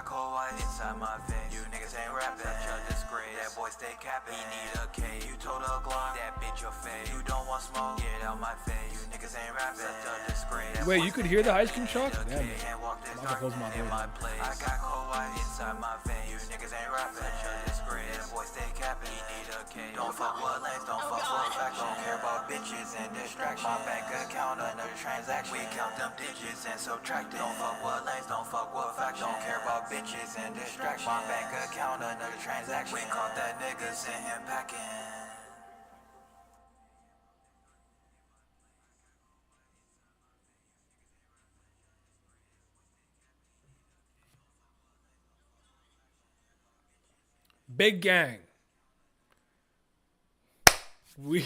cold white inside my veins. You niggas ain't rapping. Such a disgrace. That boy stay capping. He need a cage. You told a Glock. That bitch your face. You don't want smoke. Get out my face. You niggas ain't rapping. Such a disgrace. Wait, you could hear the ice cream truck? Damn it. I'm gonna close my door. I got cold white inside my veins. You niggas ain't rapping. Such a disgrace. That boy stay capping. He need a cage. Don't fuck with lanes. Don't fuck with facts. Don't care about bitches and distraction. My bank account another transaction. We count them digits and subtract it. Don't fuck with lanes. Don't fuck with facts. Don't care about bitches and distraction. My bank account another transaction. We caught that nigga, sent him packing. Big gang. We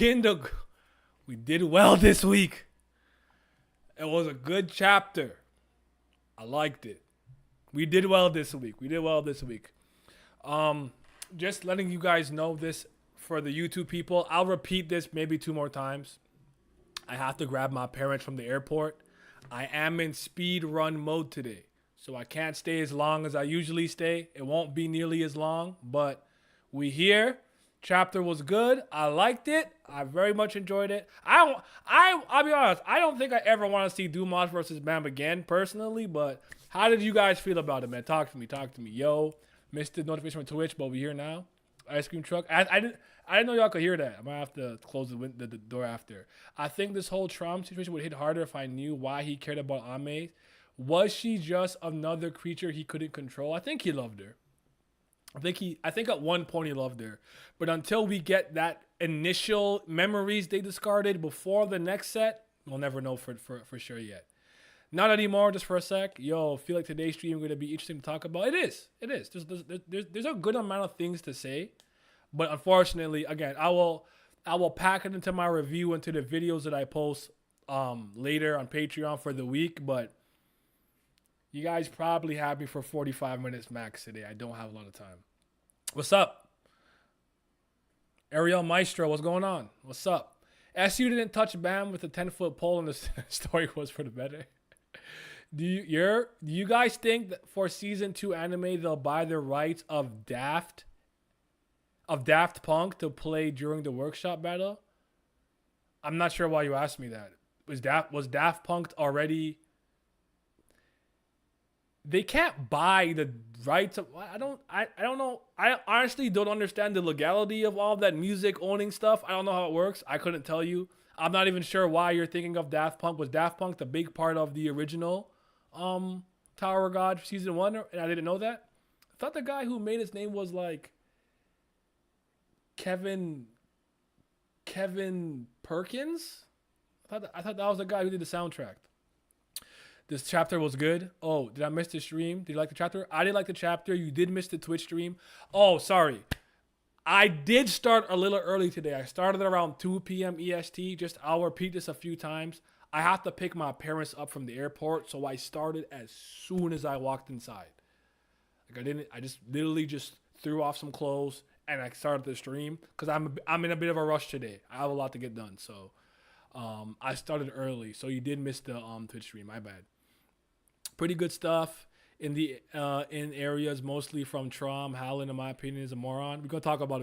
did well this week. It was a good chapter. I liked it. We did well this week. Just letting you guys know this for the YouTube people. I'll repeat this maybe 2 more times. I have to grab my parents from the airport. I am in speed run mode today, so I can't stay as long as I usually stay. It won't be nearly as long, but we here. Chapter was good. I liked it. I very much enjoyed it. I'll be honest. I don't think I ever want to see Dumas versus Bam again personally, but how did you guys feel about it, man? Talk to me. Yo, missed the notification from Twitch, but we're here now. Ice cream truck. I didn't know y'all could hear that. I might have to close the door after. I think this whole Trump situation would hit harder if I knew why he cared about Ame. Was she just another creature he couldn't control? I think he loved her. I think at one point he loved her. But until we get that initial memories they discarded before the next set, we'll never know for sure yet. Not anymore, just for a sec. Yo, feel like today's stream is going to be interesting to talk about. It is. There's a good amount of things to say. But unfortunately, again, I will pack it into my review, into the videos that I post later on Patreon for the week. But you guys probably have me for 45 minutes max today. I don't have a lot of time. What's up? Ariel Maestro, what's going on? What's up? SU didn't touch Bam with a 10-foot pole and the story was for the better. Do you guys think that for season 2 anime they'll buy the rights of Daft Punk to play during the workshop battle? I'm not sure why you asked me that. Was Daft Punk already? They can't buy the rights of. I don't know. I honestly don't understand the legality of all that music owning stuff. I don't know how it works. I couldn't tell you. I'm not even sure why you're thinking of Daft Punk. Was Daft Punk the big part of the original Tower of God season 1? And I didn't know that. I thought the guy who made his name was like Kevin Perkins. I thought that was the guy who did the soundtrack. This chapter was good. Oh, did I miss the stream? Did you like the chapter? I did like the chapter. You did miss the Twitch stream. Oh, sorry. I did start a little early today. I started around 2 p.m. EST. I'll repeat this a few times. I have to pick my parents up from the airport, so I started as soon as I walked inside. I just literally threw off some clothes and I started the stream because I'm in a bit of a rush today. I have a lot to get done, so I started early. So you did miss the Twitch stream. My bad. Pretty good stuff in the in areas mostly from Traum. Holland, in my opinion, is a moron. We're gonna talk about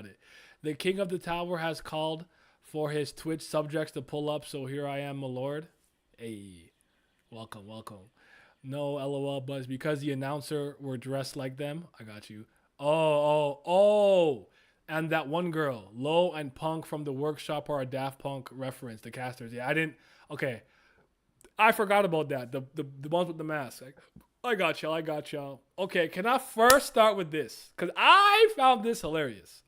it. The king of the tower has called for his Twitch subjects to pull up, so here I am, my lord. Hey, welcome. No, LOL, buzz because the announcer were dressed like them. I got you. Oh. And that one girl, Low and Punk from the workshop are a Daft Punk reference, the casters. Yeah, okay. I forgot about that. The ones with the mask. I got y'all. Okay, can I first start with this? Because I found this hilarious.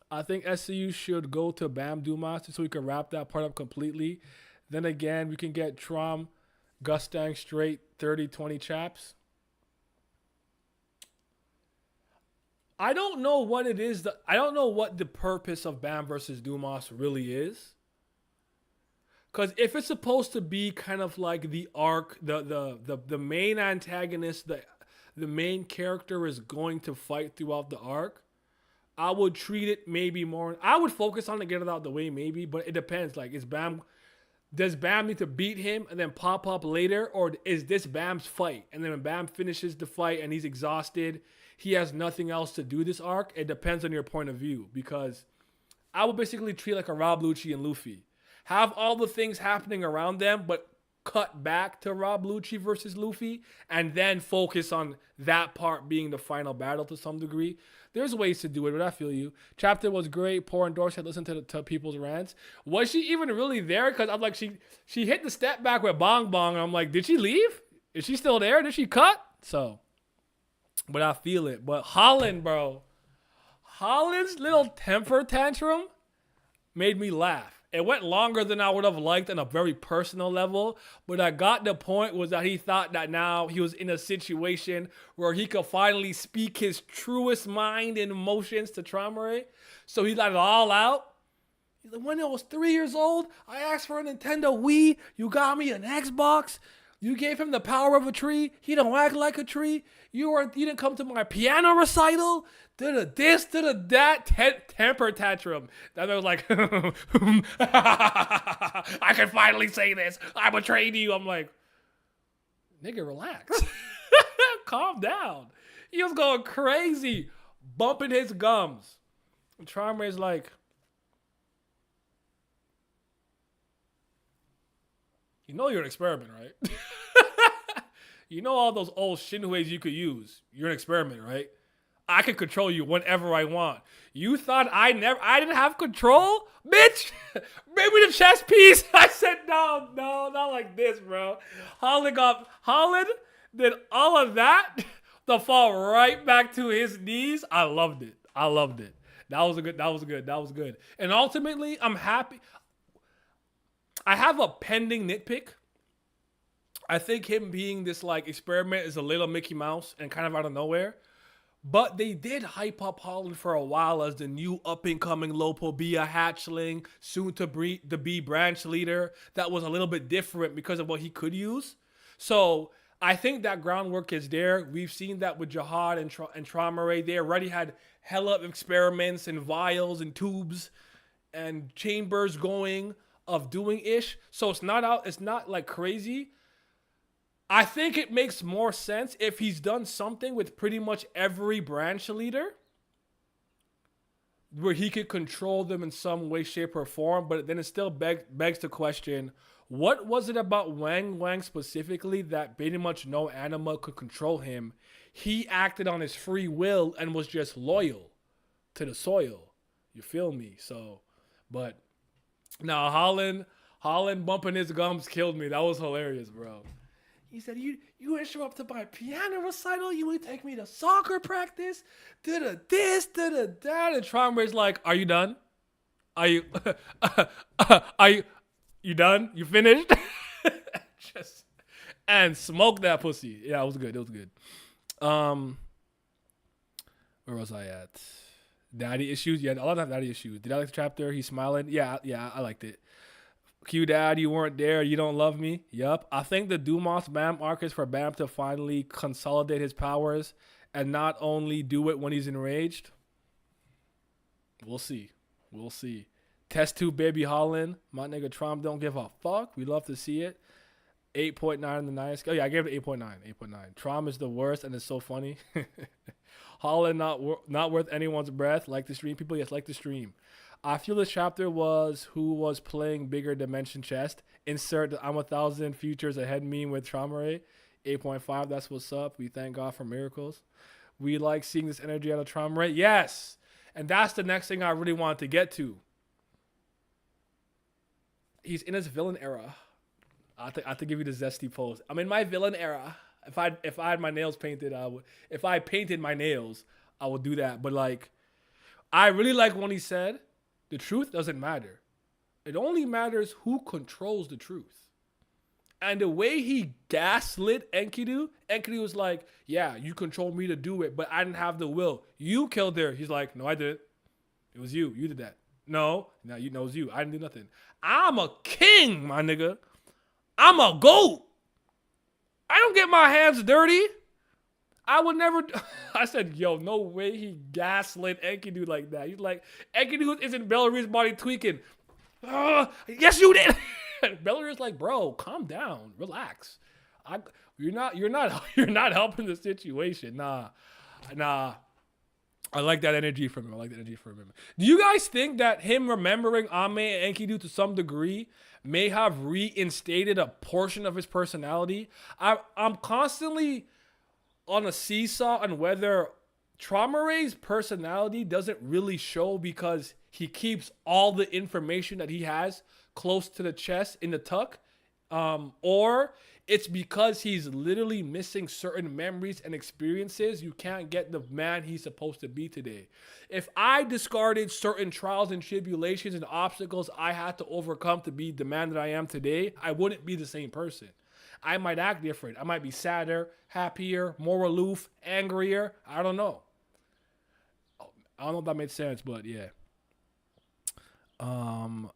I think SCU should go to Bam Dumas so we can wrap that part up completely. Then again, we can get Trom, Gustang straight 30-20 chaps. I don't know what it is. I don't know what the purpose of Bam versus Dumas really is. Because if it's supposed to be kind of like the arc, the main antagonist, the main character is going to fight throughout the arc, I would treat it maybe more. I would focus on it, get it out of the way maybe, but it depends. Like, is Bam Does Bam need to beat him and then pop up later? Or is this Bam's fight? And then when Bam finishes the fight and he's exhausted, he has nothing else to do this arc. It depends on your point of view. Because I would basically treat like a Rob Lucci and Luffy. Have all the things happening around them, but cut back to Rob Lucci versus Luffy, and then focus on that part being the final battle to some degree. There's ways to do it, but I feel you. Chapter was great. Poor and Dorset listened to people's rants. Was she even really there? Because I'm like, she hit the step back with Bong Bong, and I'm like, did she leave? Is she still there? Did she cut? So, but I feel it. But Holland, bro. Holland's little temper tantrum made me laugh. It went longer than I would have liked on a very personal level, but I got the point was that he thought that now he was in a situation where he could finally speak his truest mind and emotions to Traumerei. So he let it all out. He's like, when I was 3 years old, I asked for a Nintendo Wii. You got me an Xbox. You gave him the power of a tree. He don't act like a tree. You didn't come to my piano recital. Did a this, did a that, temper tantrum. Then I was like, I can finally say this. I betrayed you. I'm like, nigga, relax. Calm down. He was going crazy, bumping his gums. And Traumerei's like, you know you're an experiment, right? You know all those old Shinhuis you could use. You're an experiment, right? I can control you whenever I want. You thought I didn't have control? Bitch! Maybe the chess piece. I said, no, not like this, bro. Holland did all of that to fall right back to his knees. I loved it. That was good. And ultimately, I'm happy. I have a pending nitpick. I think him being this like experiment is a little Mickey Mouse and kind of out of nowhere. But they did hype up Holland for a while as the new up-and-coming Lopo, be a hatchling, soon to be branch leader. That was a little bit different because of what he could use. So I think that groundwork is there. We've seen that with Jihad and Traumerei. They already had hella experiments and vials and tubes and chambers going of doing ish. So it's not like crazy. I think it makes more sense if he's done something with pretty much every branch leader where he could control them in some way, shape, or form. But then it still begs the question, what was it about Wang specifically that pretty much no anima could control him? He acted on his free will and was just loyal to the soil. You feel me? So, but now Holland bumping his gums killed me. That was hilarious, bro. He said, you didn't show up to my piano recital. You would take me to soccer practice. Da-da this, da-da that. And Traumerei's like, are you done? Are you done? You finished? And smoke that pussy. Yeah, it was good. Where was I at? Daddy issues? Yeah, a lot of daddy issues. Did I like the chapter? He's smiling. Yeah, I liked it. Q Dad, you weren't there. You don't love me. Yup. I think the Dumas Bam arc is for Bam to finally consolidate his powers and not only do it when he's enraged. We'll see. Test tube baby Holland. My nigga Traum don't give a fuck. We love to see it. 8.9 on the 9 scale. Yeah, I gave it 8.9. Traum is the worst and it's so funny. Holland not worth anyone's breath. Like the stream. People, yes, like the stream. I feel this chapter was who was playing bigger dimension chest. Insert the I'm 1,000 futures ahead meme with Traumerei. 8.5, that's what's up. We thank God for miracles. We like seeing this energy out of Traumerei. Yes. And that's the next thing I really wanted to get to. He's in his villain era. I have to give you the zesty pose. I'm in my villain era. If I had my nails painted, I would. If I painted my nails, I would do that. But like, I really like when he said, the truth doesn't matter. It only matters who controls the truth. And the way he gaslit Enkidu was like, yeah, you controlled me to do it, but I didn't have the will. You killed her. He's like, no, I didn't. It was you. You did that. No, you know it was you. I didn't do nothing. I'm a king, my nigga. I'm a GOAT. I don't get my hands dirty. I would never. I said, yo, no way he gaslit Enkidu like that. He's like, Enkidu isn't Bellari's body tweaking. Yes, you did. Bellary's like, bro, calm down, relax. You're not helping the situation. Nah. I like that energy from him. Do you guys think that him remembering Ame and Enkidu to some degree may have reinstated a portion of his personality? I'm constantly on a seesaw on whether Traumerei's personality doesn't really show because he keeps all the information that he has close to the chest in the tuck, or it's because he's literally missing certain memories and experiences. You can't get the man he's supposed to be today. If I discarded certain trials and tribulations and obstacles I had to overcome to be the man that I am today, I wouldn't be the same person. I might act different. I might be sadder, happier, more aloof, angrier. I don't know. I don't know if that made sense, but yeah.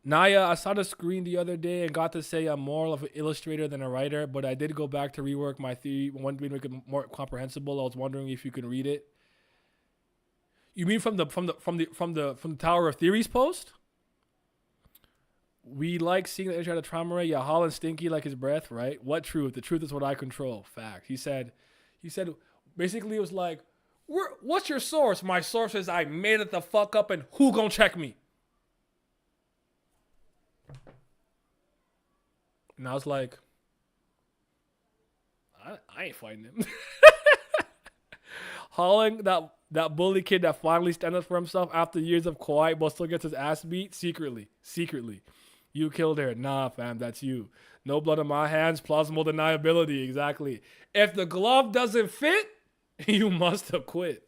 Naya, I saw the screen the other day and got to say I'm more of an illustrator than a writer, but I did go back to rework my theory, wanted to make it more comprehensible. I was wondering if you can read it. You mean from the Tower of Theories post? We like seeing the intro of Traumerei. Yeah, Holland stinky like his breath, right? What truth? The truth is what I control. Fact. He said basically it was like, what's your source? My source is I made it the fuck up and who gonna check me? And I was like, I ain't fighting him. Holland, that bully kid that finally stands up for himself after years of quiet but still gets his ass beat secretly. You killed her. Nah, fam, that's you. No blood on my hands, plausible deniability. Exactly. If the glove doesn't fit, you must have quit.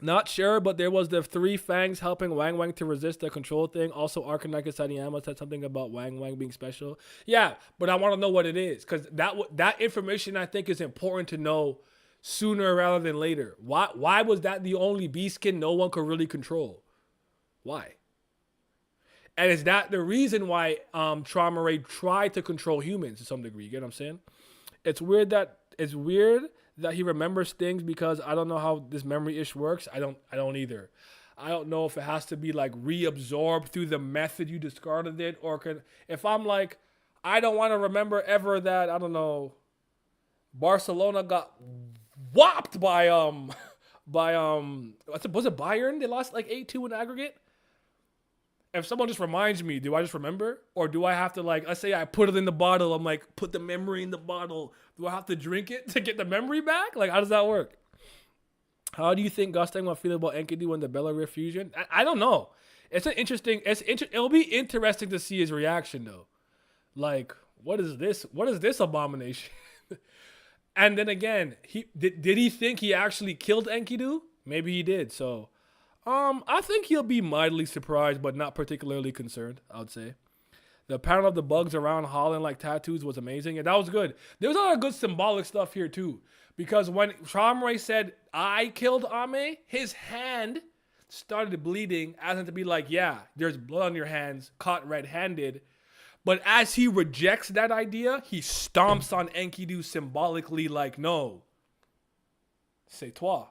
Not sure, but there was the three fangs helping Wang Wang to resist the control thing. Also, Arkanaka Saniyama said something about Wang Wang being special. Yeah, but I want to know what it is, because that information I think is important to know sooner rather than later. Why was that the only beast skin no one could really control? Why? And is that the reason why Traumerei tried to control humans to some degree? You get what I'm saying? It's weird that he remembers things because I don't know how this memory ish works. I don't either. I don't know if it has to be like reabsorbed through the method you discarded it, or if I'm like, I don't want to remember ever that, I don't know, Barcelona got whopped by was it Bayern? They lost like 8-2 in aggregate. If someone just reminds me, do I just remember? Or do I have to, like, let's say I put it in the bottle. I'm like, put the memory in the bottle. Do I have to drink it to get the memory back? Like, how does that work? How do you think Gustang will feel about Enkidu and the Bellaryr fusion? I don't know. It'll be interesting to see his reaction, though. Like, what is this? What is this abomination? And then again, did he think he actually killed Enkidu? Maybe he did, so... I think he'll be mildly surprised, but not particularly concerned, I would say. The pattern of the bugs around Holland like tattoos was amazing, and that was good. There was a lot of good symbolic stuff here, too. Because when Traumerei said, I killed Ame, his hand started bleeding, as in to be like, yeah, there's blood on your hands, caught red-handed. But as he rejects that idea, he stomps on Enkidu symbolically like, no. C'est toi.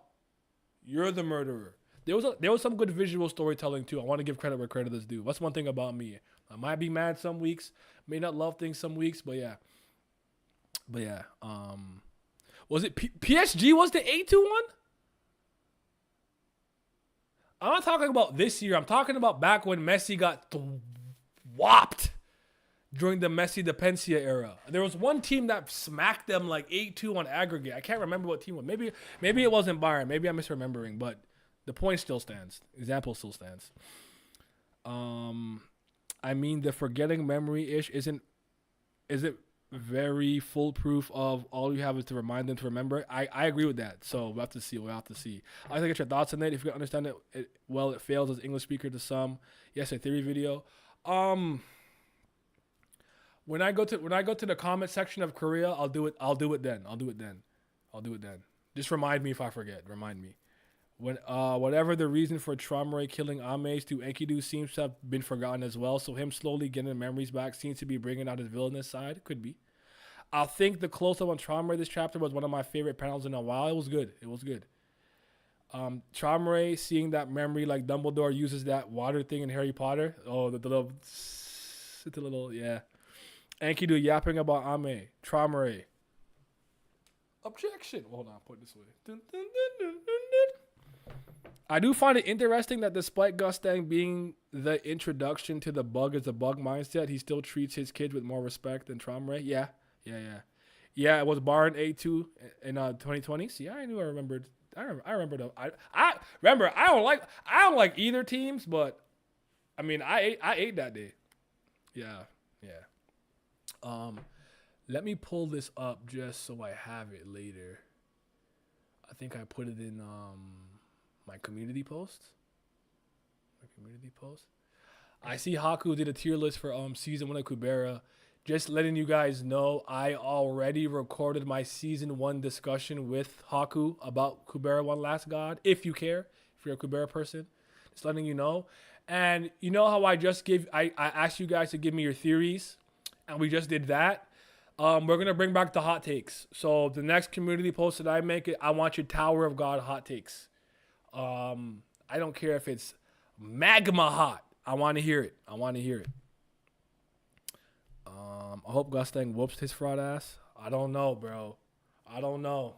You're the murderer. There was some good visual storytelling too. I want to give credit where credit is due. That's one thing about me. I might be mad some weeks, may not love things some weeks, but yeah. Was it PSG was the 8-2 one? I'm not talking about this year. I'm talking about back when Messi got whopped during the Messi Depensia era. There was one team that smacked them like 8-2 on aggregate. I can't remember what team it was. Maybe it wasn't Bayern. Maybe I'm misremembering, but the point still stands. Example still stands. I mean, the forgetting memory-ish isn't very foolproof of all you have is to remind them to remember. I agree with that. So we'll have to see. I think get your thoughts on it. If you can understand it, it fails as English speaker to some. Yes, a theory video. When I go to the comment section of Korea, I'll do it then. Just remind me if I forget. Remind me. When whatever the reason for Traumerei killing Ames to Enkidu seems to have been forgotten as well, so him slowly getting memories back seems to be bringing out his villainous side. Could be. I think the close-up on Traumerei this chapter was one of my favorite panels in a while. It was good. Traumerei seeing that memory like Dumbledore uses that water thing in Harry Potter. Oh, the little, yeah. Enkidu yapping about Ame. Traumerei. Objection. Hold on, put it this way. Dun, dun, dun, dun, dun, dun. I do find it interesting that despite Gustang being the introduction to the bug as a bug mindset, he still treats his kids with more respect than Traumerei. Yeah. Yeah, it was Barn A2 in 2020. See, I knew I remembered. I remember though. I remember. I don't like either teams, but I mean, I ate that day. Yeah. Let me pull this up just so I have it later. I think I put it in my community post. I see Haku did a tier list for season 1 of Kubera. Just letting you guys know, I already recorded my season 1 discussion with Haku about Kubera One Last God. If you care, if you're a Kubera person, just letting you know. And you know how I asked you guys to give me your theories, and we just did that. We're gonna bring back the hot takes. So the next community post that I make I want your Tower of God hot takes. I don't care if it's magma hot. I want to hear it. I hope Gustang whoops his fraud ass. I don't know, bro. I don't know.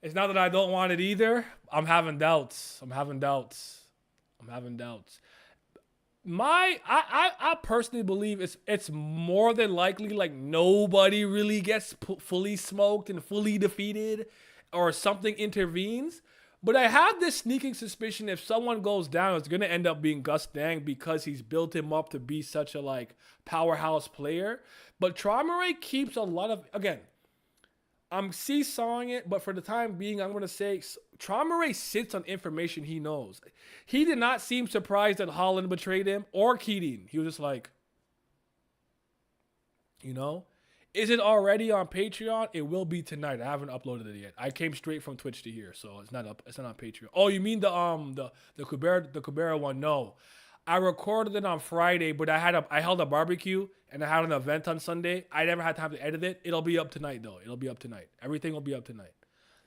It's not that I don't want it either. I'm having doubts. I personally believe it's more than likely like nobody really gets fully smoked and fully defeated, or something intervenes. But I have this sneaking suspicion if someone goes down, it's going to end up being Gustang because he's built him up to be such a like powerhouse player. But Traumerei keeps a lot of, again, I'm seesawing it, but for the time being, I'm going to say Traumerei sits on information he knows. He did not seem surprised that Holland betrayed him or Keating. He was just like, you know, is it already on Patreon? It will be tonight. I haven't uploaded it yet. I came straight from Twitch to here, so it's not up. It's not on Patreon. Oh, you mean the Kubera one? No, I recorded it on Friday, but I held a barbecue and I had an event on Sunday. I never had time to edit it. It'll be up tonight though. Everything will be up tonight.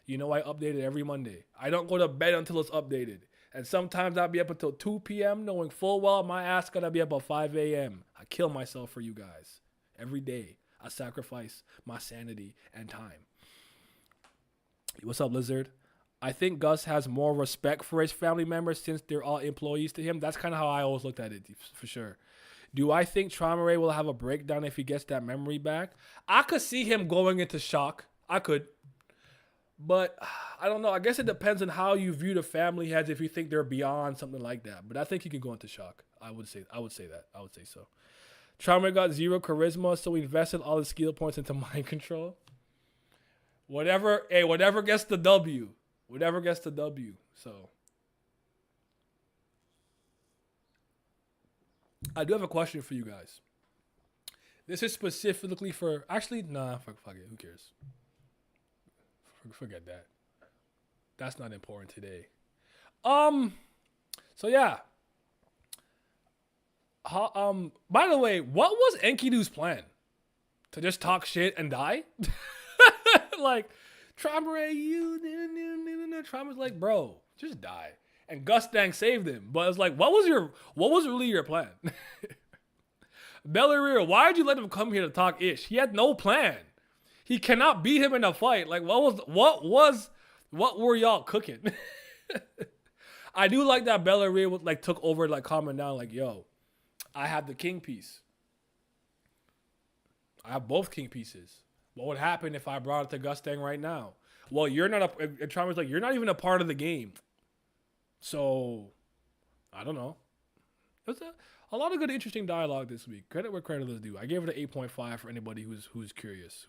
You know, I update it every Monday. I don't go to bed until it's updated. And sometimes I'll be up until 2 p.m. knowing full well my ass gotta be up at 5 a.m. I kill myself for you guys every day. I sacrifice my sanity and time. What's up, Lizard? I think Gus has more respect for his family members since they're all employees to him. That's kind of how I always looked at it, for sure. Do I think Traumerei will have a breakdown if he gets that memory back? I could see him going into shock. I could. But I don't know. I guess it depends on how you view the family heads if you think they're beyond something like that. But I think he could go into shock. I would say so. Traumerei got 0 charisma, so he invested all his skill points into mind control. Whatever gets the W. So I do have a question for you guys. This is specifically for, actually, nah, fuck it. Who cares? Forget that. That's not important today. So yeah. By the way, what was Enkidu's plan? To just talk shit and die? Like, Traumerei, Traumer's like, bro, just die. And Gustang saved him. But it's like, what was really your plan? Belleria, why did you let him come here to talk ish? He had no plan. He cannot beat him in a fight. Like, what were y'all cooking? I do like that Belleria like took over, like calming down, like, yo, I have the king piece. I have both king pieces. What would happen if I brought it to Gustang right now? Well, you're not Traumer's like, you're not even a part of the game. So, I don't know. There's a lot of good, interesting dialogue this week. Credit where credit is due. I gave it an 8.5 for anybody who's curious.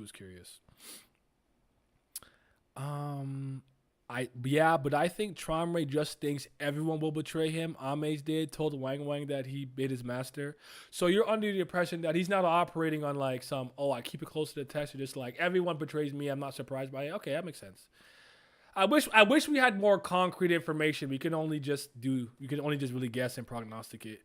But I think Traumerei just thinks everyone will betray him. Ames told Wang that he bit his master. So you're under the impression that he's not operating on like some, I keep it close to the test. Or just like, everyone betrays me. I'm not surprised by it. Okay, that makes sense. I wish we had more concrete information. We can only just really guess and prognosticate.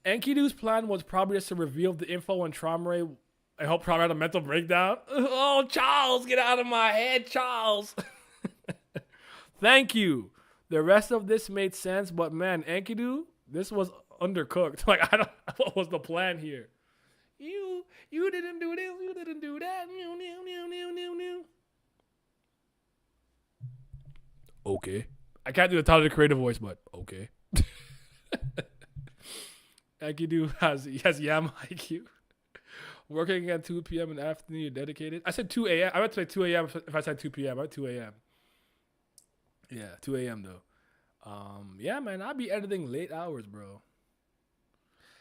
Enkidu's plan was probably just to reveal the info on Traumerei. I hope Traumerei had a mental breakdown. Oh, Charles, get out of my head, Charles. Thank you. The rest of this made sense, but man, Enkidu, this was undercooked. Like, what was the plan here? You didn't do this. You didn't do that. Okay. I can't do the Tyler the Creator voice, but okay. Enkidu has Yam IQ. Working at 2 p.m. in the afternoon, you're dedicated. I said 2 a.m. I meant to say 2 a.m. if I said 2 p.m. I meant 2 a.m. Yeah, 2 a.m. though. Yeah, man, I'll be editing late hours, bro.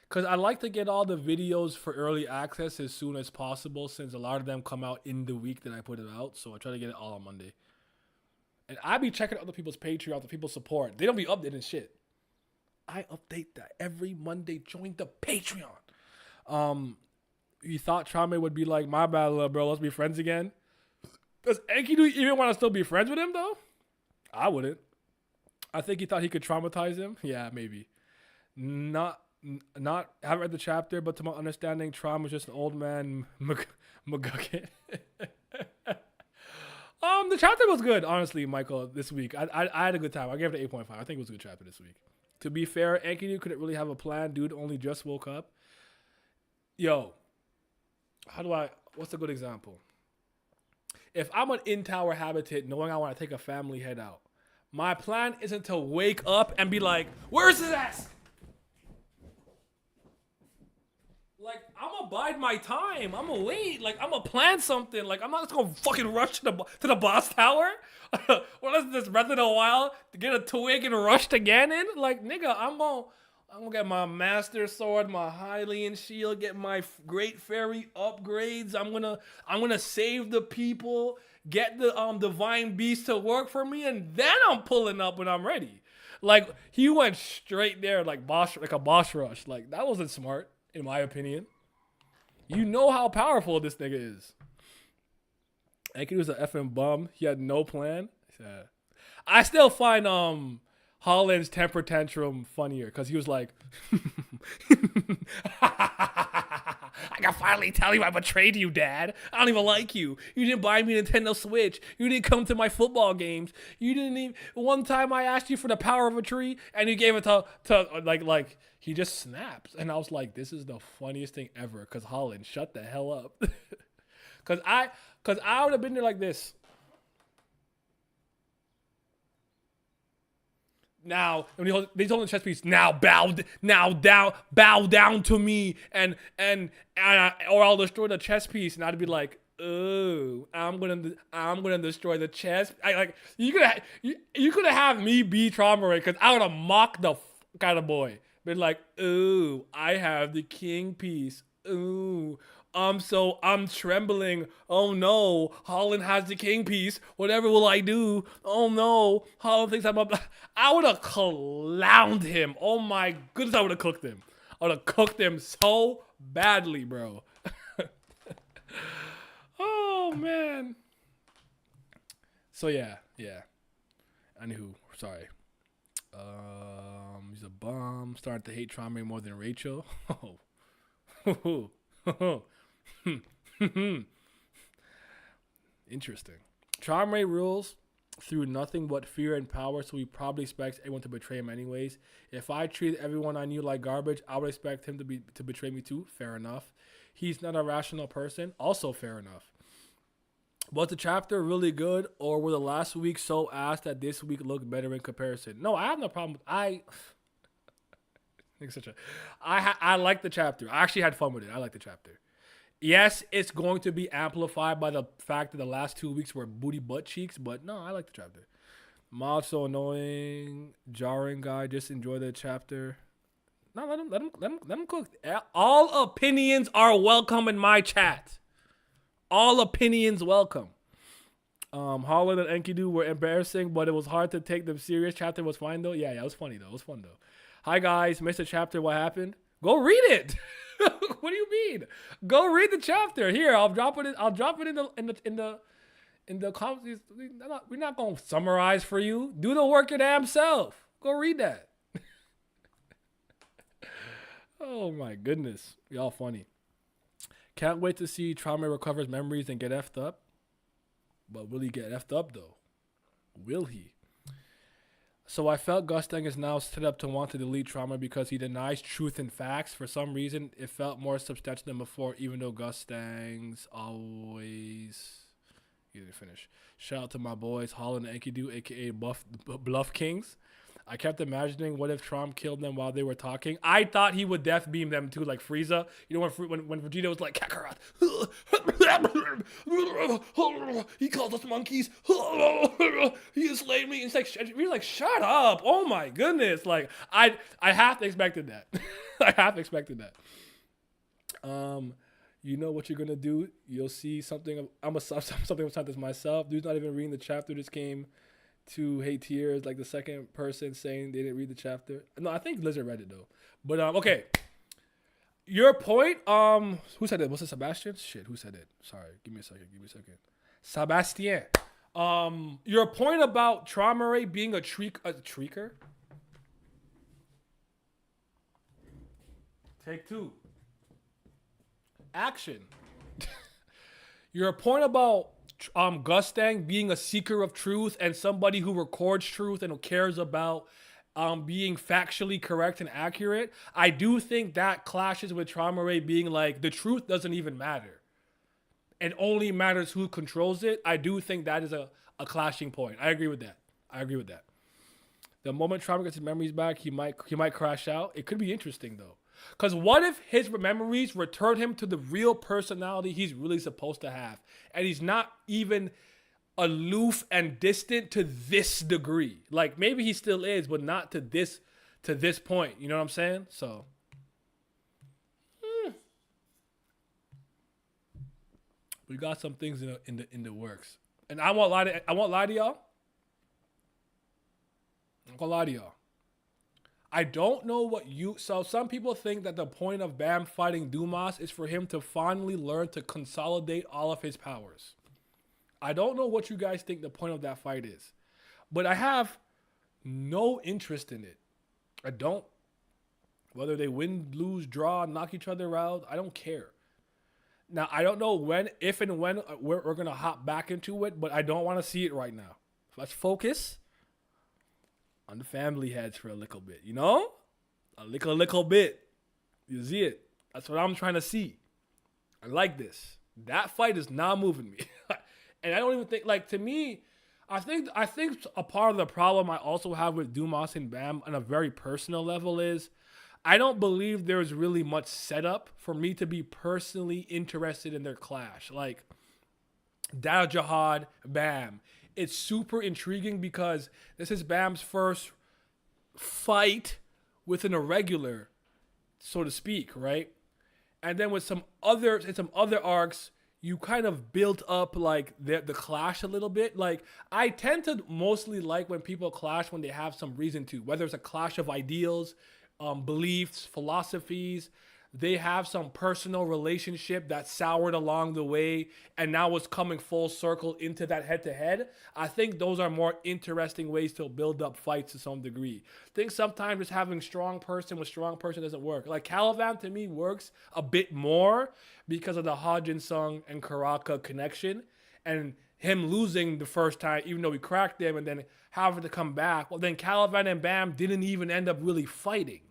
Because I like to get all the videos for early access as soon as possible, since a lot of them come out in the week that I put it out. So I try to get it all on Monday. And I be checking other people's Patreon, other people's support. They don't be updating shit. I update that every Monday. Join the Patreon. You thought Traumerei would be like, my bad, little bro, let's be friends again? Does Enkidu even want to still be friends with him, though? I wouldn't. I think he thought he could traumatize him. Yeah, maybe. Not haven't read the chapter, but to my understanding, Traum was just an old man McGucket. The chapter was good, honestly, Michael, this week. I had a good time. I gave it an 8.5. I think it was a good chapter this week. To be fair, Enkidu couldn't really have a plan. Dude only just woke up. Yo, what's a good example? If I'm an in-tower habitat knowing I want to take a family head out, my plan isn't to wake up and be like, where's his ass? Like, I'm gonna bide my time. I'm gonna wait. Like, I'm gonna plan something. Like, I'm not just gonna fucking rush to the boss tower. What is this, Breath of the Wild? To get a twig and rush to Ganon? Like, nigga, I'm gonna get my Master Sword, my Hylian Shield, get my Great Fairy upgrades. I'm gonna save the people, get the Divine Beast to work for me, and then I'm pulling up when I'm ready. Like, he went straight there like a boss rush. Like, that wasn't smart, in my opinion. You know how powerful this nigga is. Enkidu was an effing bum. He had no plan. I still find Holland's temper tantrum funnier because he was like, I can finally tell you I betrayed you, Dad. I don't even like you. You didn't buy me a Nintendo Switch. You didn't come to my football games. You didn't even. One time I asked you for the power of a tree and you gave it to like he just snaps. And I was like, this is the funniest thing ever. Because Holland, shut the hell up. Because I would have been there like this. Now, when they told him the chess piece, now bow down to me, and or I'll destroy the chess piece, and I'd be like, oh, I'm gonna destroy the chess. You could have me be Traumerei, because I would have mocked the kind of boy, been like, ooh, I have the king piece, ooh. I'm trembling. Oh no, Holland has the king piece. Whatever will I do? Oh no, Holland thinks I'm up. I would have clowned him. Oh my goodness, I would have cooked him. I would have cooked him so badly, bro. Oh man. So yeah. Anywho, sorry. He's a bum. Starting to hate Traumerei more than Rachel. Oh. Interesting. Traumerei rules through nothing but fear and power, so he probably expects everyone to betray him anyways. If I treat everyone I knew like garbage, I would expect him to betray me too. Fair enough. He's not a rational person. Also fair enough. Was the chapter really good, or were the last week so ass that this week looked better in comparison? No, I have no problem with I like the chapter. I actually had fun with it. I like the chapter. Yes, it's going to be amplified by the fact that the last 2 weeks were booty butt cheeks, but no, I like the chapter. Mod so annoying, jarring guy. Just enjoy the chapter. No, let him cook. All opinions are welcome in my chat. All opinions welcome. Holland and Enkidu were embarrassing, but it was hard to take them serious. Chapter was fine though. Yeah, it was funny though. It was fun though. Hi guys, missed the chapter. What happened? Go read it. What do you mean? Go read the chapter. Here, I'll drop it in the comments. We're not gonna summarize for you. Do the work your damn self. Go read that. Oh my goodness, y'all funny. Can't wait to see Traumerei recovers memories and get effed up. But will he get effed up though? Will he? So I felt Gustang is now set up to want to delete Trauma because he denies truth and facts. For some reason, it felt more substantial than before, even though Gustang's always. You didn't finish. Shout out to my boys, Holland and Enkidu, aka Bluff Kings. I kept imagining what if Trump killed them while they were talking. I thought he would death beam them too, like Frieza. You know when Vegeta was like Kakarot, he called us monkeys. He enslaved me. It's like he's like, shut up. Oh my goodness. Like I half expected that. I half expected that. You know what you're gonna do. You'll see something. I'm something about this myself. Dude's not even reading the chapter. This came to hate tears, like the second person saying they didn't read the chapter. No, I think Lizard read it though. But okay. Your point, who said it? Was it Sebastian? Shit, who said it? Sorry, give me a second. Sebastian. Your point about Traumerei being a treaker? Take two. Action. Your point about Gustang being a seeker of truth and somebody who records truth and who cares about being factually correct and accurate, I do think that clashes with Traumerei being like, the truth doesn't even matter. It only matters who controls it. I do think that is a clashing point. I agree with that. The moment Traumerei gets his memories back, he might crash out. It could be interesting though. Because what if his memories return him to the real personality he's really supposed to have? And he's not even aloof and distant to this degree. Like, maybe he still is, but not to this point. You know what I'm saying? So, we got some things in the works. And I won't lie to y'all. I don't know what so some people think that the point of Bam fighting Dumas is for him to finally learn to consolidate all of his powers. I don't know what you guys think the point of that fight is, but I have no interest in it. I don't. Whether they win, lose, draw, knock each other out, I don't care. Now, I don't know if and when we're going to hop back into it, but I don't want to see it right now. Let's focus on the family heads for a little bit, you know? A little bit. You see it? That's what I'm trying to see. I like this. That fight is not moving me. And I don't even think, like, to me, I think a part of the problem I also have with Dumas and Bam on a very personal level is I don't believe there's really much setup for me to be personally interested in their clash. Like, Dao Jihad, Bam. It's super intriguing because this is Bam's first fight with an irregular, so to speak, right? And then with some other arcs, you kind of built up like the clash a little bit. Like, I tend to mostly like when people clash when they have some reason to, whether it's a clash of ideals, beliefs, philosophies. They have some personal relationship that soured along the way and now was coming full circle into that head-to-head. I think those are more interesting ways to build up fights to some degree. I think sometimes just having strong person with strong person doesn't work. Like, Calivan to me works a bit more because of the Hajin Sung and Karaka connection and him losing the first time, even though he cracked him, and then having to come back. Well, then Calivan and Bam didn't even end up really fighting.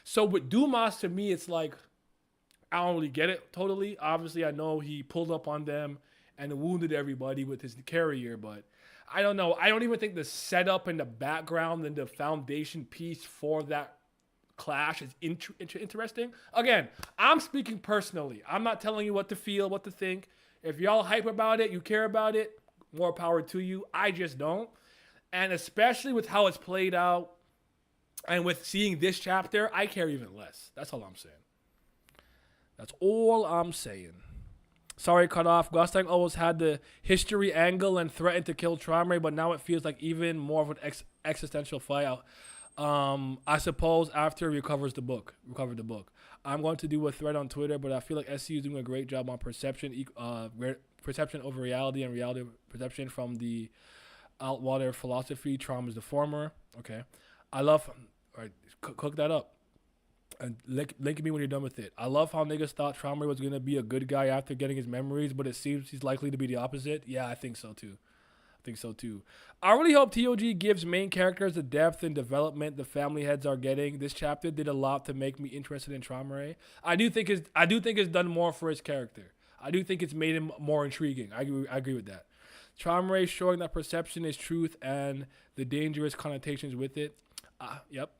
So with Dumas, to me, it's like, I don't really get it totally. Obviously, I know he pulled up on them and wounded everybody with his carrier, but I don't know. I don't even think the setup and the background and the foundation piece for that clash is interesting. Again, I'm speaking personally. I'm not telling you what to feel, what to think. If y'all hype about it, you care about it, more power to you. I just don't. And especially with how it's played out, and with seeing this chapter, I care even less. That's all I'm saying. Sorry, cut off. Gustang always had the history angle and threatened to kill Traumerei, but now it feels like even more of an existential fight. I suppose after he recovered the book. I'm going to do a thread on Twitter, but I feel like SC is doing a great job on perception over reality and reality perception from the Outwater philosophy. Trauma is the former. Okay. I love... All right, cook that up. And link me when you're done with it. I love how niggas thought Traumerei was going to be a good guy after getting his memories, but it seems he's likely to be the opposite. Yeah, I think so too. think so too. I really hope TOG gives main characters the depth and development the family heads are getting. This chapter did a lot to make me interested in Traumerei. I do think it's done more for his character. I do think it's made him more intriguing. I agree with that. Traumerei showing that perception is truth and the dangerous connotations with it. Yep.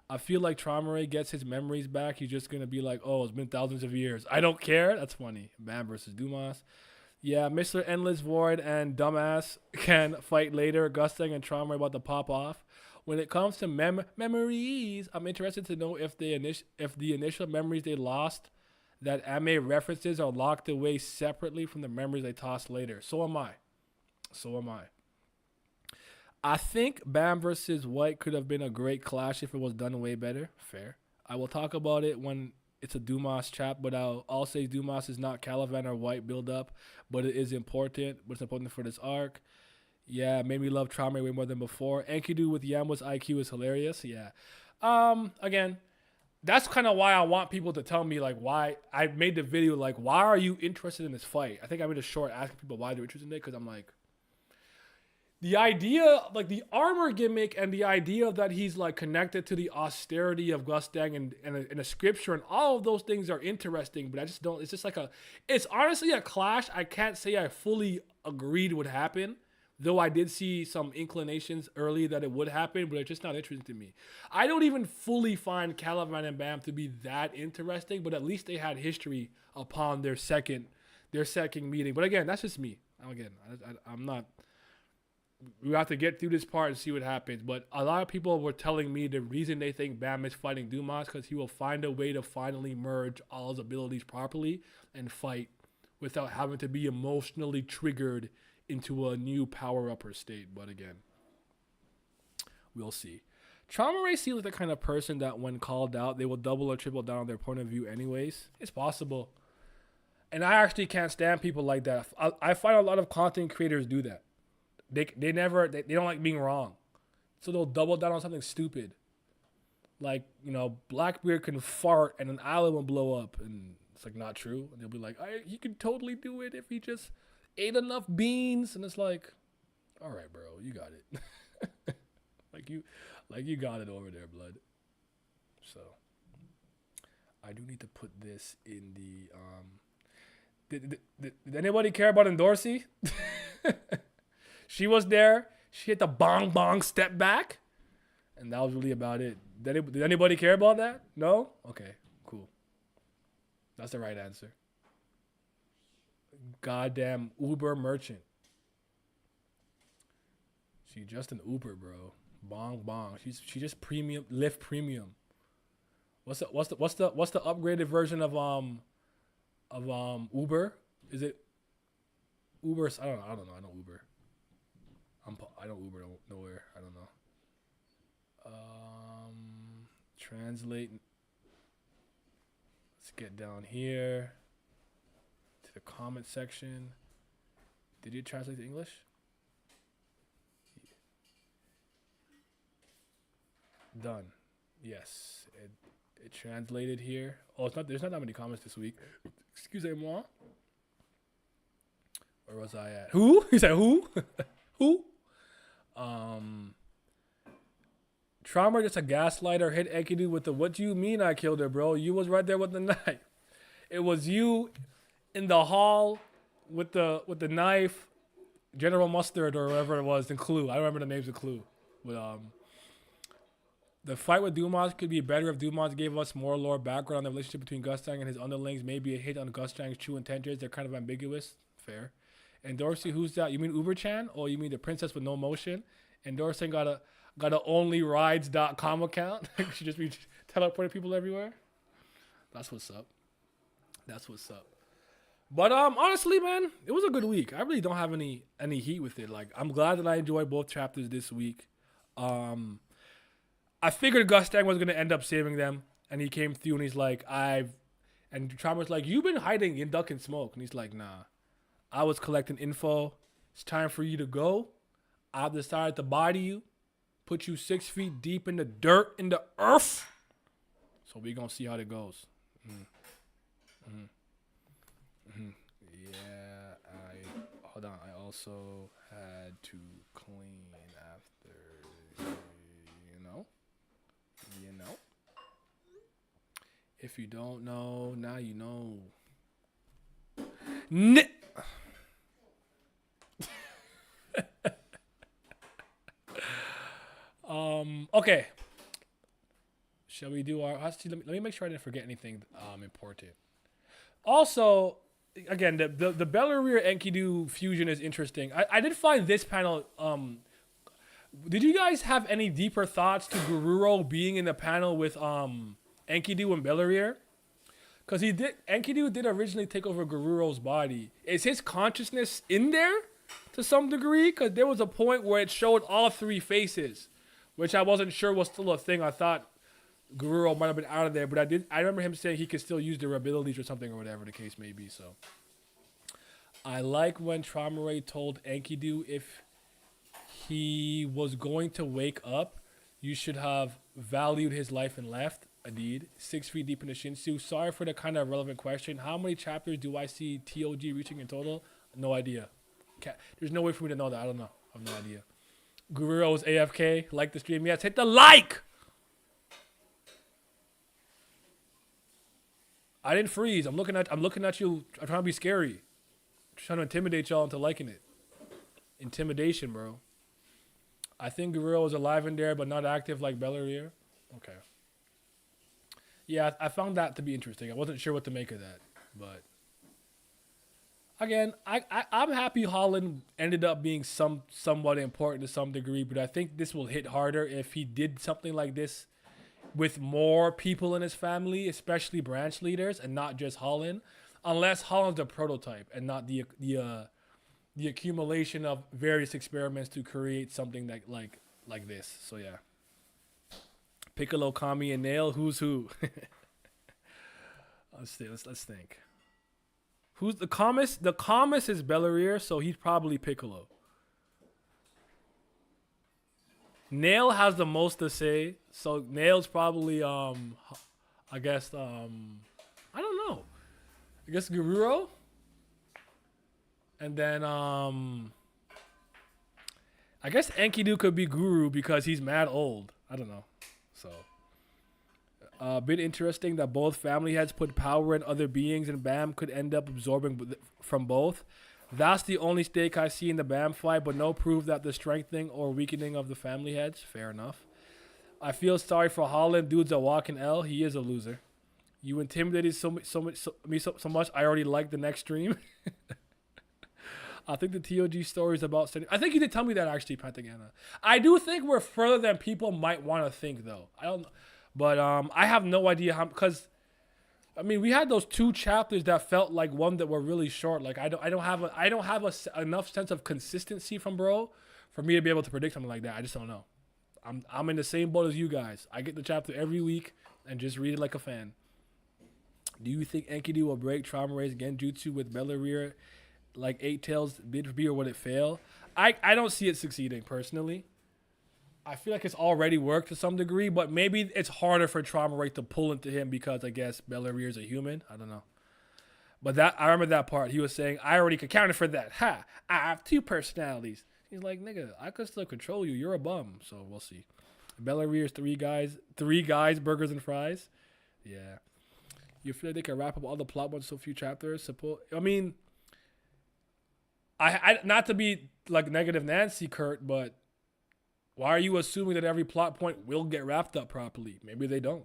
I feel like Traumerei gets his memories back. He's just gonna be like, "Oh, it's been thousands of years. I don't care." That's funny. Bam versus Dumas. Yeah, Mr. Endless Void and Dumbass can fight later. Gustang and Traumerei about to pop off. When it comes to memories, I'm interested to know if the initial memories they lost that anime references are locked away separately from the memories they tossed later. So am I. I think Bam versus White could have been a great clash if it was done way better. Fair. I will talk about it when it's a Dumas chap, but I'll say Dumas is not Caliban or White build up, but it is important. But it's important for this arc. Yeah, made me love Traumerei way more than before. Enkidu with Yamwa's IQ is hilarious. Yeah. Again, that's kind of why I want people to tell me like why I made the video. Like, why are you interested in this fight? I think I made a short asking people why they're interested in it because I'm like, the idea, like the armor gimmick and the idea that he's like connected to the austerity of Gustang and a scripture and all of those things are interesting, but I just don't, it's just like it's honestly a clash. I can't say I fully agreed would happen, though I did see some inclinations early that it would happen, but it's just not interesting to me. I don't even fully find Caliban and Bam to be that interesting, but at least they had history upon their second meeting. But again, that's just me. I'm not. We have to get through this part and see what happens. But a lot of people were telling me the reason they think Bam is fighting Dumas because he will find a way to finally merge all his abilities properly and fight without having to be emotionally triggered into a new power-upper state. But again, we'll see. Traumerei seems like the kind of person that when called out, they will double or triple down on their point of view anyways. It's possible. And I actually can't stand people like that. I find a lot of content creators do that. They don't like being wrong. So they'll double down on something stupid. Like, you know, Blackbeard can fart and an island will blow up. And it's like not true. And they'll be like, he could totally do it if he just ate enough beans. And it's like, all right, bro, you got it. like you got it over there, blood. So I do need to put this in the did anybody care about Endorsi? She was there. She hit the bong bong step back. And that was really about it. Did anybody care about that? No? Okay, cool. That's the right answer. Goddamn Uber merchant. She just an Uber, bro. Bong bong. She just premium, Lyft premium. What's the upgraded version of Uber? Is it Uber? I don't know. I know Uber. I don't Uber nowhere. I don't know. Translate. Let's get down here to the comment section. Did you translate to English? Done. Yes. It translated here. Oh, it's not. There's not that many comments this week. Excusez-moi. Where was I at? Who? He said who? Who? Traumerei just a gaslighter hit Enkidu with the what do you mean I killed her, bro? You was right there with the knife. It was you in the hall with the knife, General Mustard or whatever it was, and Clue. I don't remember the names of Clue. But the fight with Dumas could be better if Dumas gave us more lore background on the relationship between Gustang and his underlings. Maybe a hit on Gustang's true intentions. They're kind of ambiguous. Fair. And Dorsey, who's that? You mean Uber-chan? Or you mean the princess with no motion? And Dorsey got a onlyrides.com account. She just be teleporting people everywhere. That's what's up. But honestly, man, it was a good week. I really don't have any heat with it. Like, I'm glad that I enjoyed both chapters this week. I figured Gustang was gonna end up saving them, and he came through and he's like, and Traumer's like, you've been hiding in duck and smoke, and he's like, nah. I was collecting info. It's time for you to go. I've decided to body you, put you 6 feet deep in the dirt, in the earth. So we're going to see how it goes. Yeah, hold on. I also had to clean after, you know. If you don't know, now you know. Okay. Shall we do our? Let me make sure I didn't forget anything important. Also, again, the Belleria Enkidu fusion is interesting. I did find this panel. Did you guys have any deeper thoughts to Gururo being in the panel with Enkidu and Belleria? Because Enkidu did originally take over Gururo's body. Is his consciousness in there to some degree? Because there was a point where it showed all three faces, which I wasn't sure was still a thing. I thought Gururo might have been out of there, but I remember him saying he could still use their abilities or something or whatever the case may be. So I like when Traumerei told Enkidu if he was going to wake up, you should have valued his life and left. Indeed. 6 feet deep in the Shinsu. Sorry for the kind of relevant question. How many chapters do I see TOG reaching in total? No idea. There's no way for me to know that. I don't know. I have no idea. Gururo's AFK. Like the stream. Yes, hit the like! I didn't freeze. I'm looking at you. I'm trying to be scary. I'm trying to intimidate y'all into liking it. Intimidation, bro. I think Gururo is alive in there, but not active like Belleria. Okay. Yeah, I found that to be interesting. I wasn't sure what to make of that, but again, I'm happy Holland ended up being somewhat important to some degree, but I think this will hit harder if he did something like this with more people in his family, especially branch leaders, and not just Holland, unless Holland's a prototype and not the accumulation of various experiments to create something that like this. So yeah. Piccolo, Kami, and Nail. Who's who? Let's think. Who's the Kamis? The Kamis is Belleria, so he's probably Piccolo. Nail has the most to say, so Nail's probably I guess I don't know. I guess Gururo. And then I guess Enkidu could be Guru because he's mad old. I don't know. So, a bit interesting that both family heads put power in other beings and Bam could end up absorbing from both. That's the only stake I see in the Bam fight, but no proof that the strengthening or weakening of the family heads. Fair enough. I feel sorry for Holland. Dude's a walking L. He is a loser. You intimidated so much. I already like the next stream. I think the TOG story is about sending. I think you did tell me that actually, Pantagana. I do think we're further than people might want to think, though. I don't know, but I have no idea how. Because I mean, we had those 2 chapters that felt like one that were really short. Like I don't have enough sense of consistency from bro for me to be able to predict something like that. I just don't know. I'm in the same boat as you guys. I get the chapter every week and just read it like a fan. Do you think Enkidu will break Traumerei's Genjutsu with Belleria? Like 8 Tails did be, or would it fail? I don't see it succeeding personally. I feel like it's already worked to some degree, but maybe it's harder for Traumerei to pull into him because I guess Belleria is a human. I don't know. But that I remember that part. He was saying, I already accounted for that. Ha! I have 2 personalities. He's like, nigga, I could still control you. You're a bum. So we'll see. Belleria's 3 guys, burgers and fries. Yeah. You feel like they can wrap up all the plot points in so few chapters? I mean, I not to be like negative Nancy, Kurt, but why are you assuming that every plot point will get wrapped up properly? Maybe they don't.